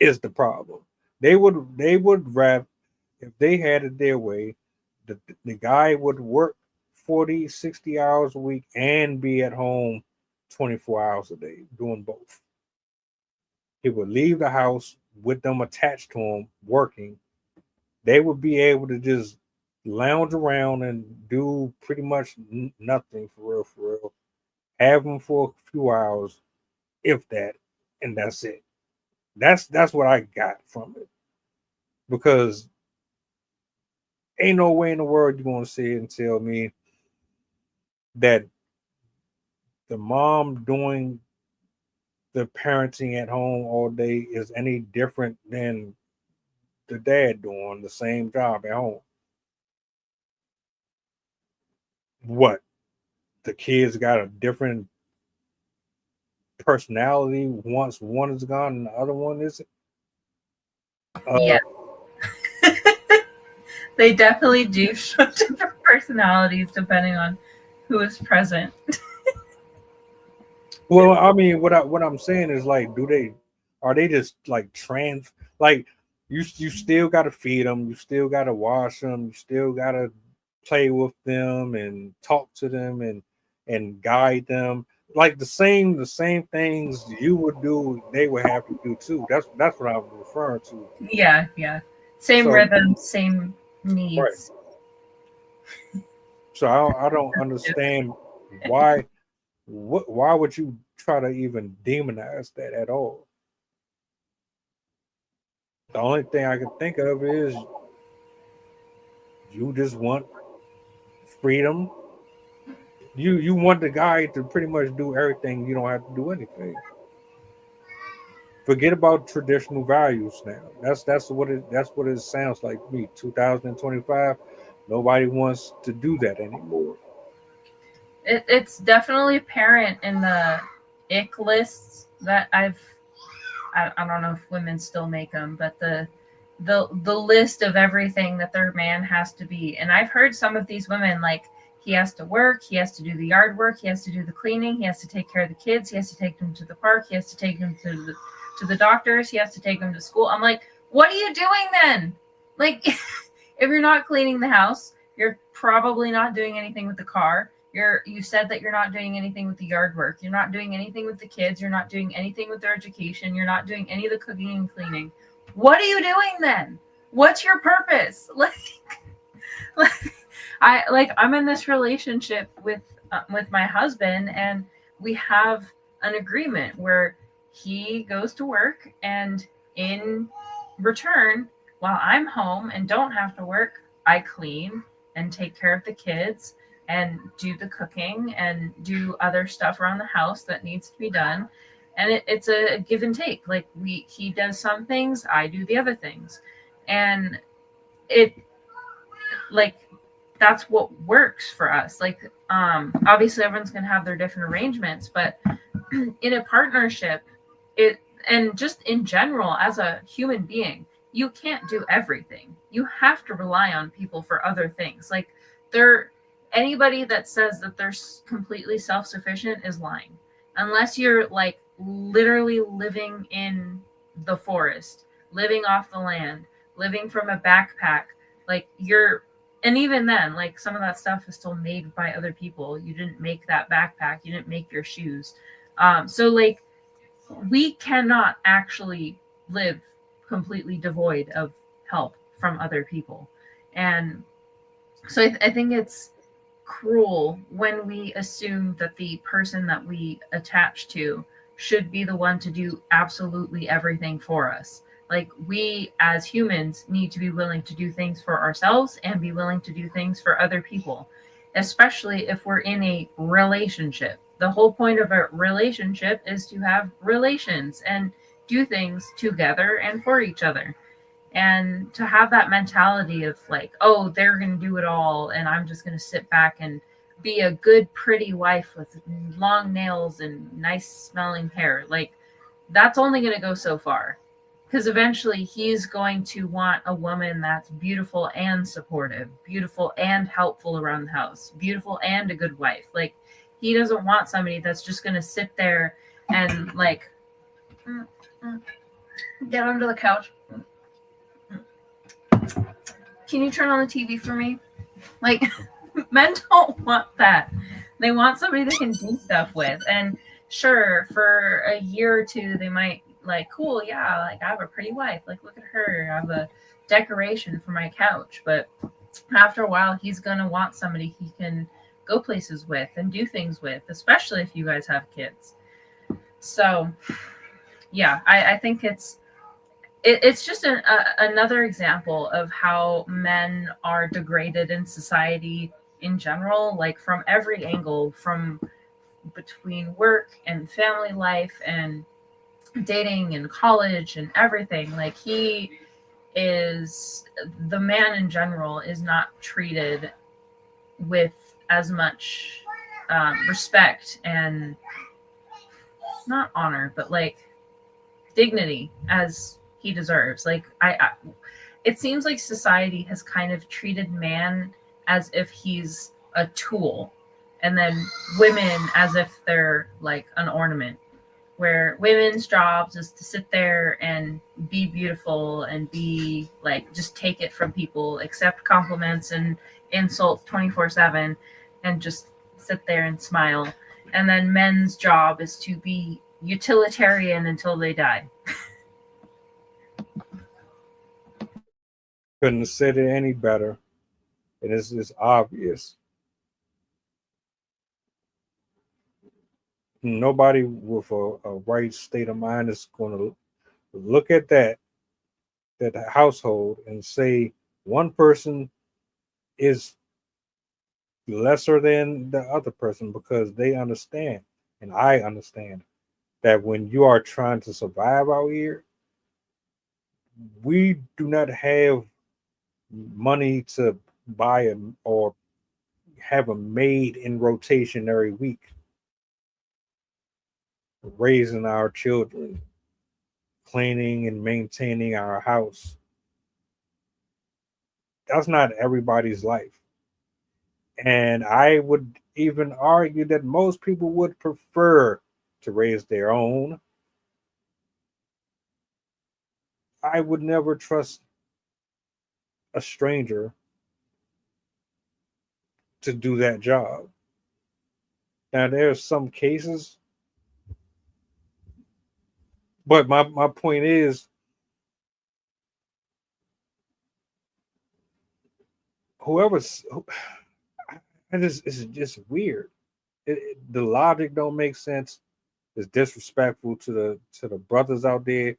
is the problem. They would rather, if they had it their way, the guy would work 40, 60 hours a week and be at home 24 hours a day doing both. He would leave the house with them attached to him working. They would be able to just lounge around and do pretty much nothing for real. Have them for a few hours, if that, and that's it. That's what I got from it. Because ain't no way in the world you're gonna sit and tell me that the mom doing the parenting at home all day is any different than the dad doing the same job at home. What? The kids got a different personality once one is gone and the other one isn't? Yeah. They definitely do show different personalities depending on who is present. Well, I mean, what I'm saying is like, are they just like like you still got to feed them, you still got to wash them, you still got to play with them and talk to them and guide them, like the same things you would do, they would have to do too. That's what I was referring to. Yeah. Same So, rhythm, same needs. Right. So I don't understand why would you try to even demonize that at all? The only thing I can think of is you just want freedom. You want the guy to pretty much do everything. You don't have to do anything. Forget about traditional values now. That's what it sounds like to me. 2025, nobody wants to do that anymore. It's definitely apparent in the ick lists that I don't know if women still make them, but the list of everything that their man has to be. And I've heard some of these women, like, he has to work, he has to do the yard work, he has to do the cleaning, he has to take care of the kids, he has to take them to the park, he has to take them to the doctors, he has to take them to school. I'm like, what are you doing then? Like, if you're not cleaning the house, you're probably not doing anything with the car. You said that you're not doing anything with the yard work. You're not doing anything with the kids. You're not doing anything with their education. You're not doing any of the cooking and cleaning. What are you doing then? What's your purpose? I'm in this relationship with my husband, and we have an agreement where he goes to work, and in return, while I'm home and don't have to work, I clean and take care of the kids. and do the cooking and do other stuff around the house that needs to be done. And it's a give and take. Like he does some things, I do the other things. And it like that's what works for us. Like obviously everyone's gonna have their different arrangements, but in a partnership, it and just in general as a human being, you can't do everything. You have to rely on people for other things. Like anybody that says that they're completely self-sufficient is lying. Unless you're like literally living in the forest, living off the land, living from a backpack, like and even then, like some of that stuff is still made by other people. You didn't make that backpack, you didn't make your shoes. So like we cannot actually live completely devoid of help from other people. And so I think it's cruel when we assume that the person that we attach to should be the one to do absolutely everything for us. Like we as humans need to be willing to do things for ourselves and be willing to do things for other people, especially if we're in a relationship. The whole point of a relationship is to have relations and do things together and for each other. And to have that mentality of like, oh, they're going to do it all and I'm just going to sit back and be a good, pretty wife with long nails and nice smelling hair. Like that's only going to go so far, because eventually he's going to want a woman that's beautiful and supportive, beautiful and helpful around the house, beautiful and a good wife. Like he doesn't want somebody that's just going to sit there and like get under the couch. Can you turn on the TV for me? Like men don't want that. They want somebody they can do stuff with. And sure, for a year or two, they might like, cool, yeah, like I have a pretty wife. Like, look at her. I have a decoration for my couch. But after a while, he's going to want somebody he can go places with and do things with, especially if you guys have kids. So, yeah, I think it's just another example of how men are degraded in society in general, like from every angle, from between work and family life and dating and college and everything. Like the man in general is not treated with as much respect and not honor, but like dignity as he deserves. Like it seems like society has kind of treated man as if he's a tool, and then women as if they're like an ornament, where women's jobs is to sit there and be beautiful and be like, just take it from people, accept compliments and insults 24/7 and just sit there and smile. And then men's job is to be utilitarian until they die. Couldn't have said it any better. And it's obvious. Nobody with a right state of mind is going to look at that household and say one person is lesser than the other person, because they understand, and I understand, that when you are trying to survive out here, we do not have money to buy or have a maid in rotation every week, raising our children, cleaning and maintaining our house. That's not everybody's life. And I would even argue that most people would prefer to raise their own. I would never trust a stranger to do that job. Now, there's some cases, but my point is, whoever's, it's just weird. The logic don't make sense. It's disrespectful to the brothers out there.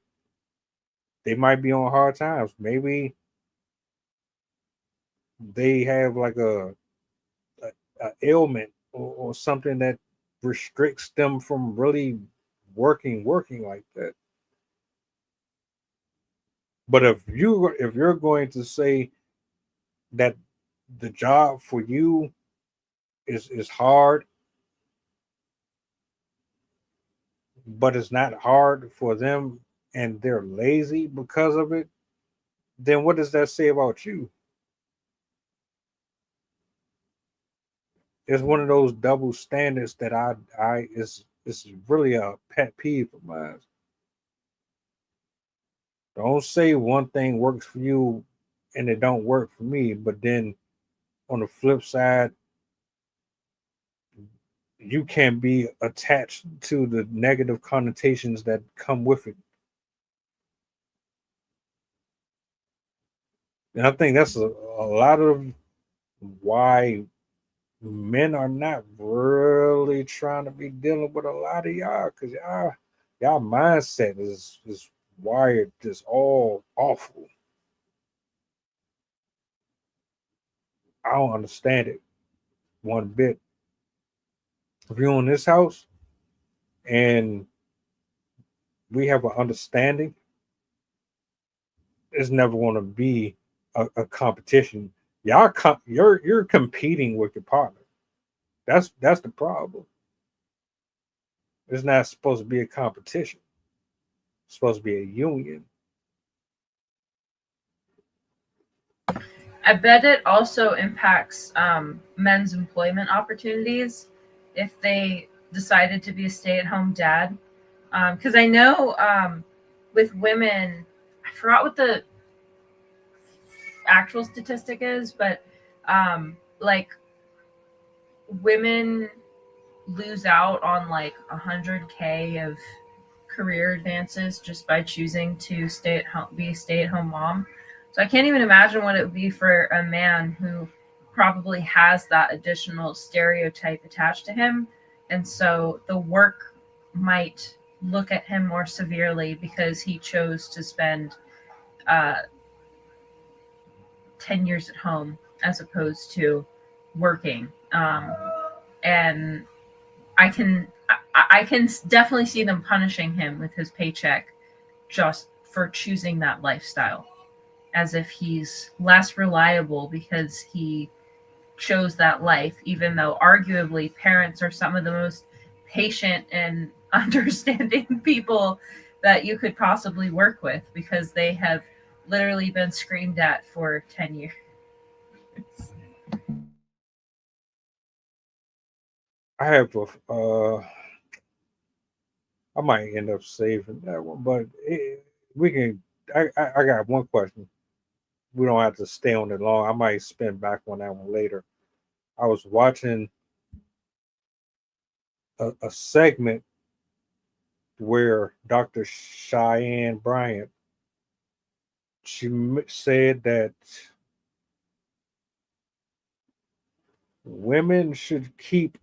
They might be on hard times. Maybe they have like a an ailment or something that restricts them from really working like that. But if you're going to say that the job for you is hard, but it's not hard for them and they're lazy because of it, then what does that say about you? It's one of those double standards that I is really a pet peeve of mine. Don't say one thing works for you and it don't work for me, but then on the flip side, you can be attached to the negative connotations that come with it. And I think that's a lot of why men are not really trying to be dealing with a lot of y'all, because y'all mindset is wired just all awful. I don't understand it one bit. If you're in this house and we have an understanding, it's never going to be a competition. You're competing with your partner. That's the problem. It's not supposed to be a competition. It's supposed to be a union. I bet it also impacts men's employment opportunities if they decided to be a stay-at-home dad. Because I know with women, I forgot what the actual statistic is, but like women lose out on like 100K of career advances just by choosing to be a stay-at-home mom. So I can't even imagine what it would be for a man who probably has that additional stereotype attached to him. And so the work might look at him more severely because he chose to spend 10 years at home as opposed to working. And I can definitely see them punishing him with his paycheck just for choosing that lifestyle, as if he's less reliable because he chose that life, even though arguably parents are some of the most patient and understanding people that you could possibly work with, because they have literally been screamed at for 10 years. I have I might end up saving that one, but we can. I got one question. We don't have to stay on it long. I might spin back on that one later. I was watching a segment where Dr. Cheyenne Bryant, she said that women should keep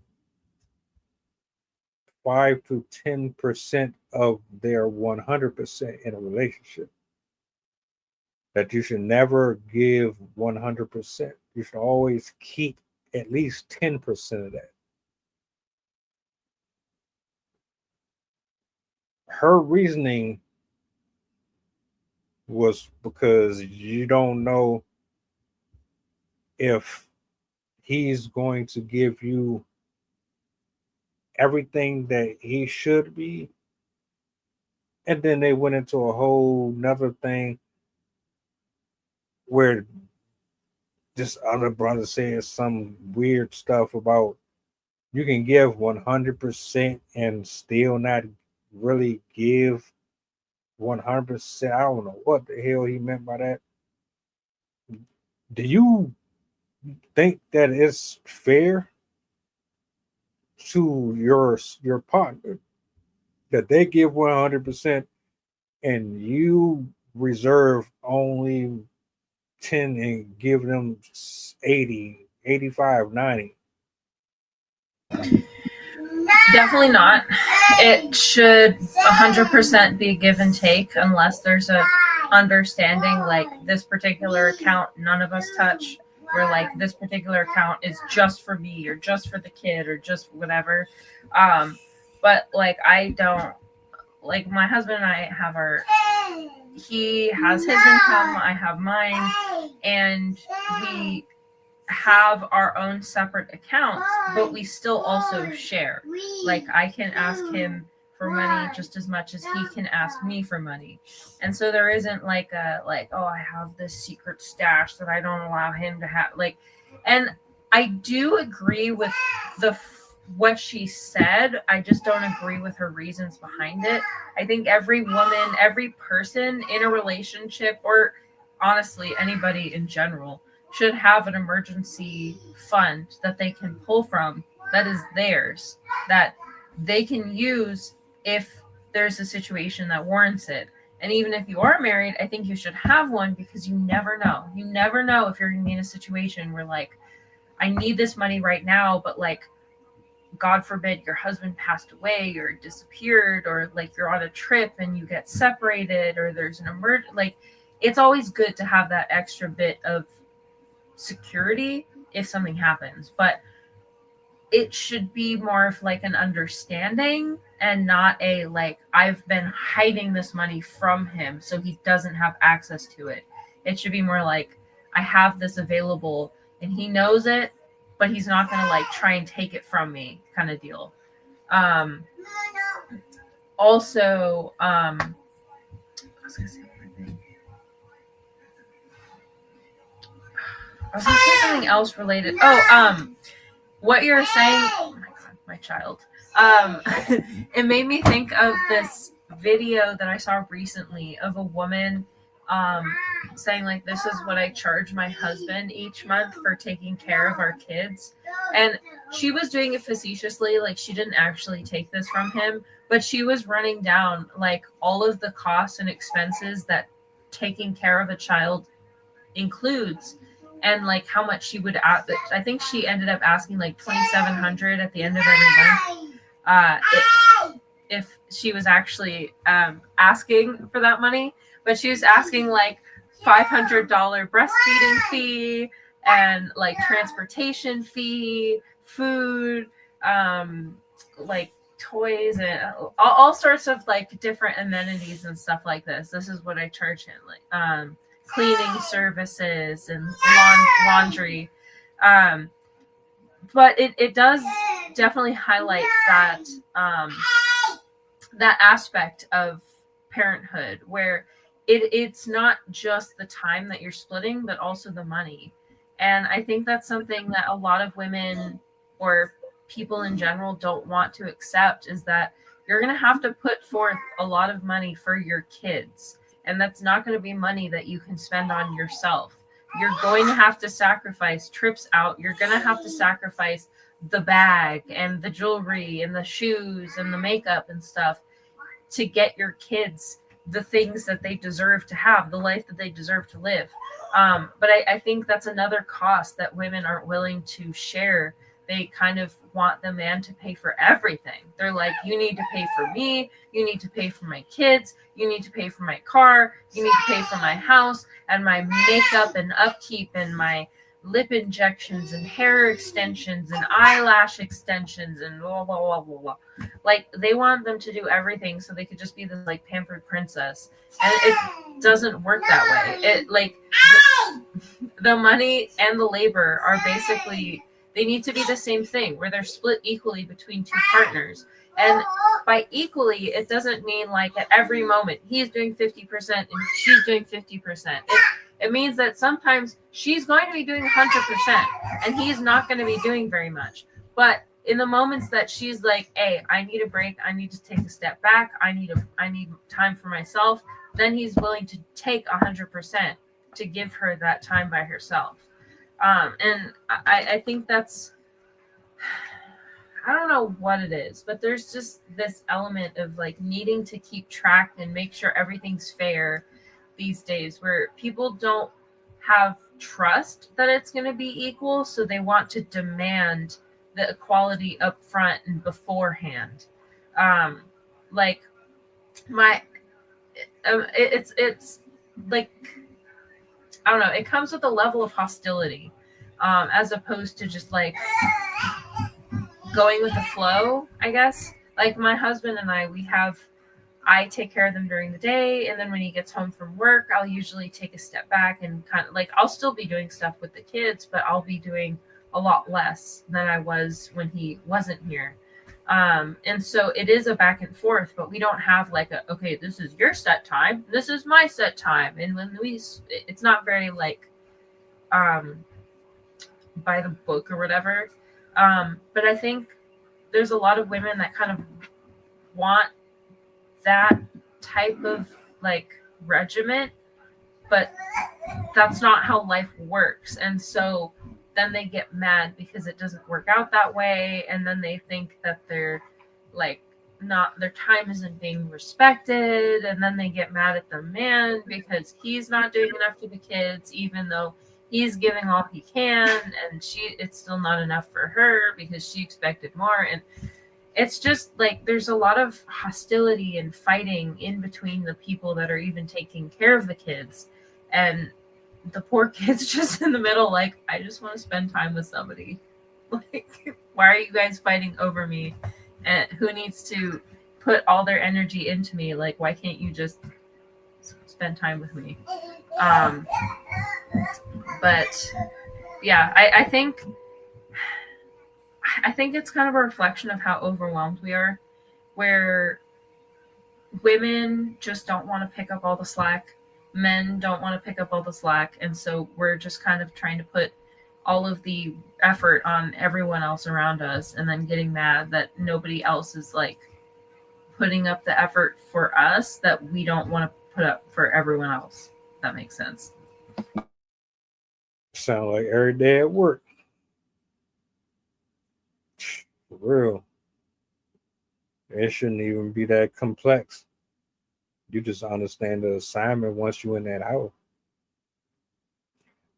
5 to 10% of their 100% in a relationship. That you should never give 100%. You should always keep at least 10% of that. Her reasoning was because you don't know if he's going to give you everything that he should be. And then they went into a whole nother thing where this other brother says some weird stuff about you can give 100% and still not really give 100%. I don't know what the hell he meant by that. Do you think that it's fair to your partner that they give 100% and you reserve only 10 and give them 80, 85, 90? Definitely not. It should 100% be give and take, unless there's a understanding like this particular account none of us touch, where like this particular account is just for me or just for the kid or just whatever. But like I don't, like my husband and I have he has his income, I have mine, and we have our own separate accounts, but we still also share. Like I can ask him for money just as much as he can ask me for money. And so there isn't like oh, I have this secret stash that I don't allow him to have. Like, and I do agree with what she said. I just don't agree with her reasons behind it. I think every woman, every person in a relationship, or honestly anybody in general, should have an emergency fund that they can pull from, that is theirs, that they can use if there's a situation that warrants it. And even if you are married, I think you should have one, because you never know. You never know if you're going to be in a situation where like, I need this money right now, but like, God forbid your husband passed away or disappeared, or like you're on a trip and you get separated, or there's an emergency. Like, it's always good to have that extra bit of security if something happens, but it should be more of like an understanding and not a like, I've been hiding this money from him so he doesn't have access to it. It should be more like, I have this available and he knows it, but he's not going to like try and take it from me, kind of deal. Also, I was going to say something else related. What you're saying, oh my God, my child. It made me think of this video that I saw recently of a woman saying like, this is what I charge my husband each month for taking care of our kids. And she was doing it facetiously, like she didn't actually take this from him, but she was running down like all of the costs and expenses that taking care of a child includes, and like how much she would ask. I think she ended up asking like $2,700 at the end of every month, if she was actually asking for that money. But she was asking like $500 breastfeeding fee, and like transportation fee, food, like toys, and all sorts of like different amenities and stuff like this. This is what I charge him, like cleaning services and laundry. But it does definitely highlight that that aspect of parenthood, where it's not just the time that you're splitting, but also the money. And I think that's something that a lot of women or people in general don't want to accept, is that you're going to have to put forth a lot of money for your kids. And that's not going to be money that you can spend on yourself. You're going to have to sacrifice trips out. You're going to have to sacrifice the bag and the jewelry and the shoes and the makeup and stuff to get your kids the things that they deserve to have, the life that they deserve to live. But I think that's another cost that women aren't willing to share. They kind of want the man to pay for everything. They're like, you need to pay for me, you need to pay for my kids, you need to pay for my car, you need to pay for my house and my makeup and upkeep and my lip injections and hair extensions and eyelash extensions and blah, blah, blah, blah, blah. Like, they want them to do everything so they could just be this like pampered princess. And it doesn't work that way. It like the money and the labor are basically, they need to be the same thing, where they're split equally between two partners. And by equally, it doesn't mean like at every moment he's doing 50% and she's doing 50%. It means that sometimes she's going to be doing 100% and he's not going to be doing very much. But in the moments that she's like, hey, I need a break, I need to take a step back, I need time for myself, then he's willing to take 100% to give her that time by herself. And I think that's, I don't know what it is, but there's just this element of like needing to keep track and make sure everything's fair these days, where people don't have trust that it's going to be equal, so they want to demand the equality up front and beforehand. Like my, it's like, I don't know, it comes with a level of hostility. as opposed to just like going with the flow, I guess. Like my husband and I take care of them during the day, and then when he gets home from work, I'll usually take a step back and kind of like I'll still be doing stuff with the kids, but I'll be doing a lot less than I was when he wasn't here. And so it is a back and forth, but we don't have like okay, this is your set time, this is my set time, and when it's not very like by the book or whatever. But I think there's a lot of women that kind of want that type of like regiment, but that's not how life works. And so then they get mad because it doesn't work out that way, and then they think that they're like not their time isn't being respected, and then they get mad at the man because he's not doing enough for the kids even though he's giving all he can, and it's still not enough for her because she expected more. And it's just like there's a lot of hostility and fighting in between the people that are even taking care of the kids, and the poor kids just in the middle like, I just want to spend time with somebody. Like, why are you guys fighting over me? And who needs to put all their energy into me? Like, why can't you just spend time with me? But yeah, I think it's kind of a reflection of how overwhelmed we are, where women just don't want to pick up all the slack. Men don't want to pick up all the slack. And so we're just kind of trying to put all of the effort on everyone else around us, and then getting mad that nobody else is like putting up the effort for us that we don't want to put up for everyone else. If that makes sense. Sound like every day at work. For real. It shouldn't even be that complex. You just understand the assignment once you're in that house.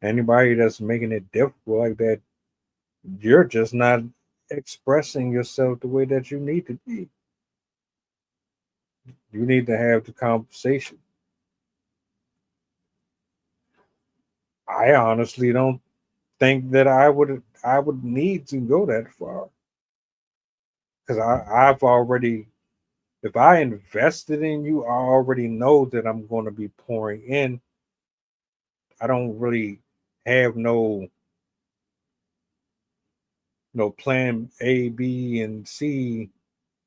Anybody that's making it difficult like that, you're just not expressing yourself the way that you need to be. You need to have the conversation. I honestly don't think that I would need to go that far, because I've already, if I invested in you, I already know that I'm going to be pouring in. I don't really have no plan A, B, and C.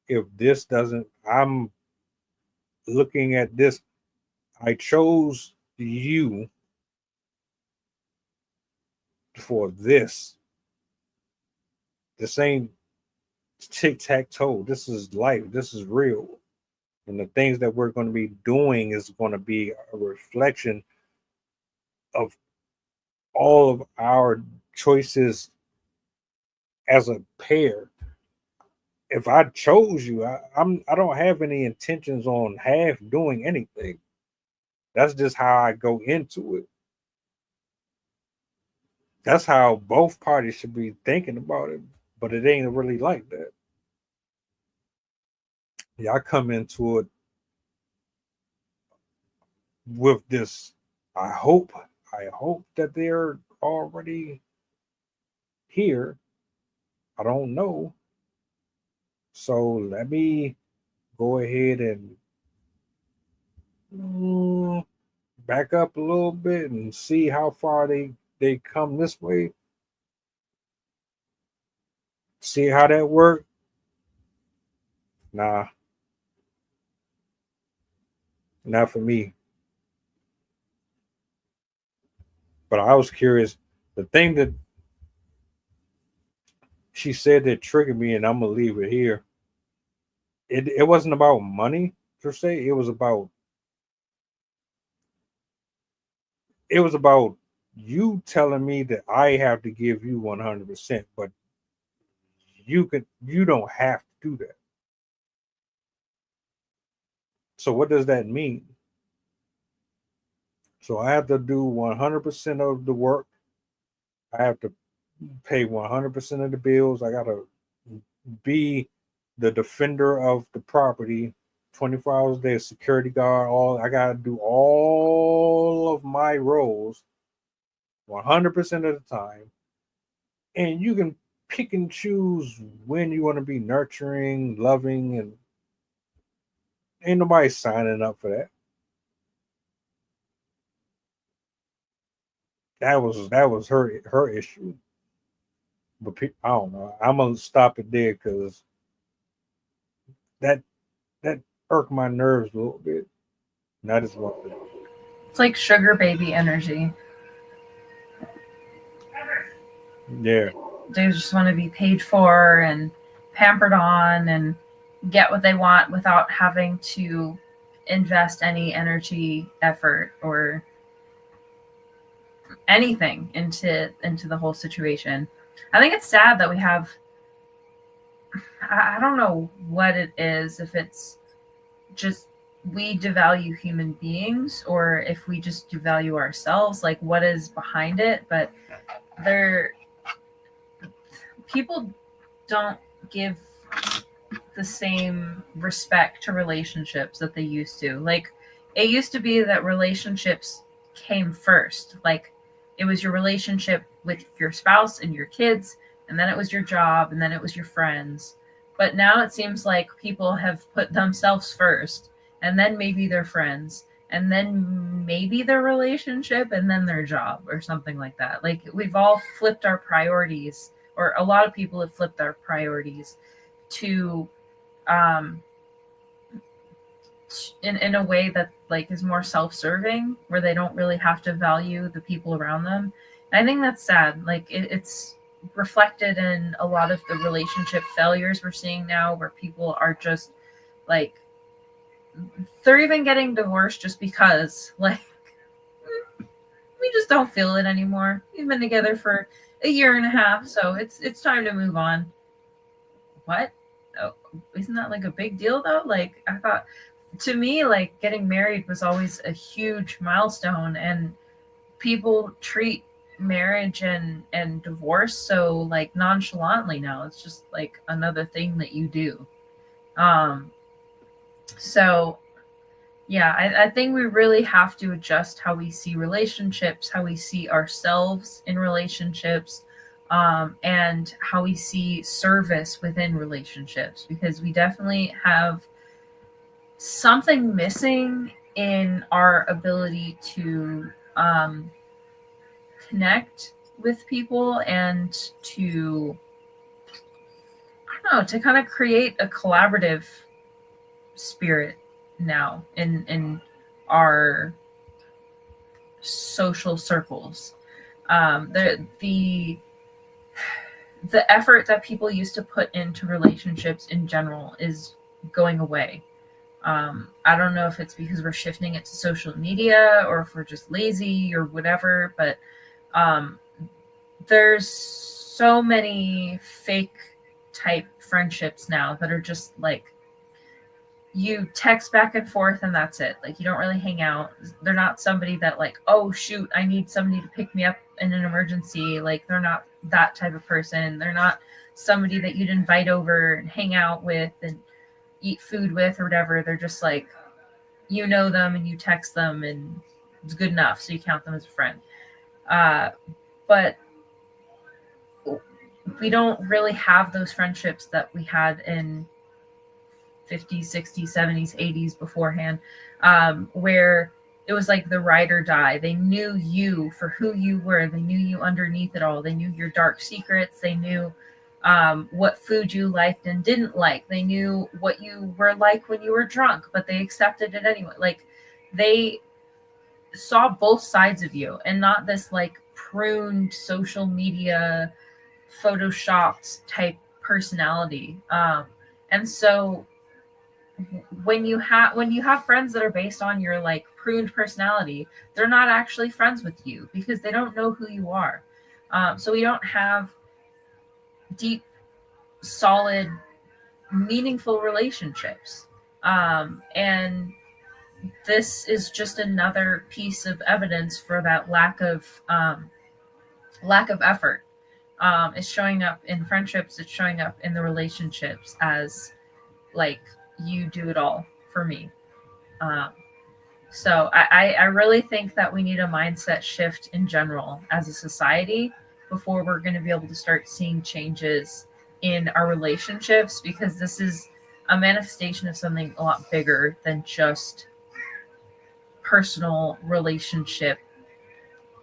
If this doesn't, I'm looking at this. I chose you for this. This ain't tic-tac-toe. This is life. This is real. And the things that we're going to be doing is going to be a reflection of all of our choices as a pair. If I chose you, I don't have any intentions on half doing anything. That's just how I go into it. That's how both parties should be thinking about it, but it ain't really like that. Yeah, I come into it with this. I hope that they're already here. I don't know. So let me go ahead and back up a little bit and see how far they come this way. See how that worked. Nah, not for me. But I was curious. The thing that she said that triggered me, and I'm gonna leave it here. It wasn't about money per se. It was about you telling me that I have to give you 100%, but you don't have to do that. So what does that mean? So I have to do 100% of the work. I have to pay 100% of the bills. I got to be the defender of the property 24 hours a day, security guard. I got to do all of my roles 100% of the time. And you can pick and choose when you want to be nurturing, loving, and ain't nobody signing up for that. That was her issue. But I don't know. I'm gonna stop it there because that irked my nerves a little bit. And I just want to. It's like sugar baby energy. Yeah. They just want to be paid for and pampered on and get what they want without having to invest any energy, effort, or anything into the whole situation. I think it's sad that we have, I don't know what it is, if it's just we devalue human beings or if we just devalue ourselves, like what is behind it. But people don't give the same respect to relationships that they used to. Like, it used to be that relationships came first. Like, it was your relationship with your spouse and your kids, and then it was your job, and then it was your friends. But now it seems like people have put themselves first, and then maybe their friends, and then maybe their relationship, and then their job, or something like that. Like, we've all flipped our priorities, or a lot of people have flipped their priorities to in a way that like is more self-serving, where they don't really have to value the people around them. And I think that's sad. Like, it's reflected in a lot of the relationship failures we're seeing now, where people are just like, they're even getting divorced just because, like, we just don't feel it anymore. We've been together for a year and a half, so it's time to move on. What? Oh, isn't that like a big deal though? Like, I thought, to me, like, getting married was always a huge milestone, and people treat marriage and divorce so like nonchalantly now. It's just like another thing that you do. So yeah, I think we really have to adjust how we see relationships, how we see ourselves in relationships, and how we see service within relationships, because we definitely have something missing in our ability to connect with people and to, I don't know, to kind of create a collaborative spirit now in our social circles. The effort that people used to put into relationships in general is going away. I don't know if it's because we're shifting it to social media or if we're just lazy or whatever, but there's so many fake type friendships now that are just like, you text back and forth and that's it. Like, you don't really hang out. They're not somebody that like, oh shoot, I need somebody to pick me up in an emergency. Like, they're not that type of person. They're not somebody that you'd invite over and hang out with and eat food with or whatever. They're just like, you know them and you text them and it's good enough, so you count them as a friend. But we don't really have those friendships that we had in 50s, 60s, 70s, 80s beforehand, where it was like the ride or die. They knew you for who you were. They knew you underneath it all. They knew your dark secrets. They knew what food you liked and didn't like. They knew what you were like when you were drunk, but they accepted it anyway. Like, they saw both sides of you, and not this like pruned social media photoshopped type personality. And so when you have friends that are based on your like pruned personality, they're not actually friends with you because they don't know who you are. So we don't have deep, solid, meaningful relationships. And this is just another piece of evidence for that lack of effort. It's showing up in friendships. It's showing up in the relationships as like, you do it all for me. So I really think that we need a mindset shift in general as a society, before we're going to be able to start seeing changes in our relationships, because this is a manifestation of something a lot bigger than just personal relationship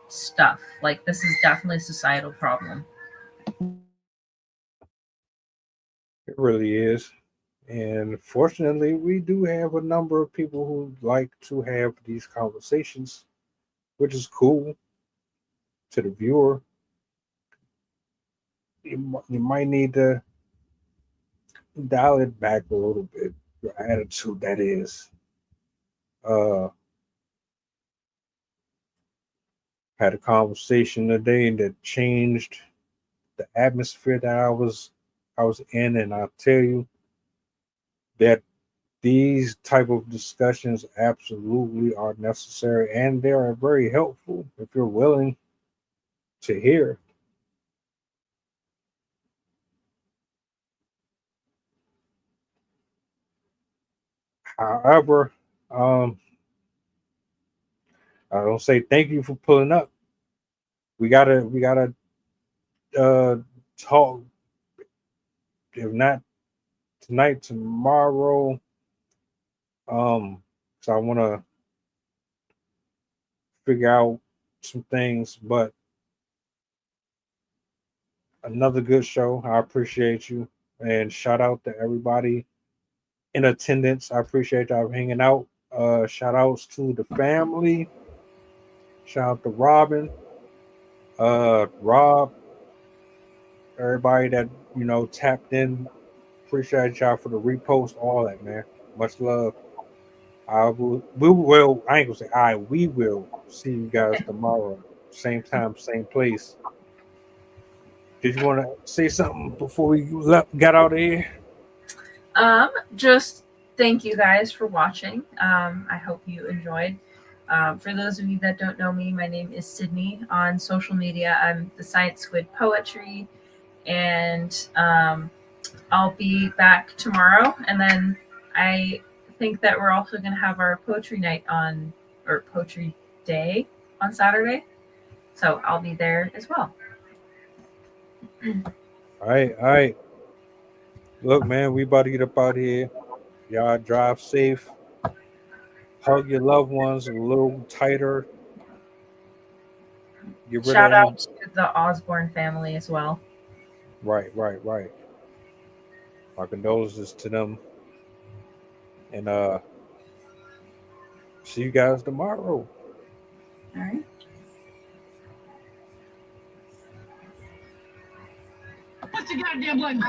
stuff. Like, this is definitely a societal problem. It really is. And fortunately, we do have a number of people who like to have these conversations, which is cool to the viewer. You might need to dial it back a little bit. Your attitude, that is. Uh, had a conversation today that changed the atmosphere that I was in, and I'll tell you that these type of discussions absolutely are necessary, and they are very helpful if you're willing to hear. However, I don't say thank you for pulling up. We gotta uh talk, if not tonight, tomorrow. So I want to figure out some things, but another good show. I appreciate you, and shout out to everybody in attendance. I appreciate y'all hanging out. Shout outs to the family. Shout out to Robin, Rob, everybody that tapped in. Appreciate y'all for the repost, all that, man. Much love. We will. I ain't gonna say I. We will see you guys tomorrow, same time, same place. Did you want to say something before we got out of here? Just thank you guys for watching. I hope you enjoyed. For those of you that don't know me, my name is Sydney. On social media, I'm the Science Squid Poetry, and I'll be back tomorrow. And then I think that we're also going to have our poetry night or poetry day on Saturday. So I'll be there as well. All right. Look, man, we about to get up out of here. Y'all drive safe. Hug your loved ones a little tighter. Get rid Shout of any... out to the Osborne family as well. Right. My condolences to them. And see you guys tomorrow. All right. What's your goddamn button?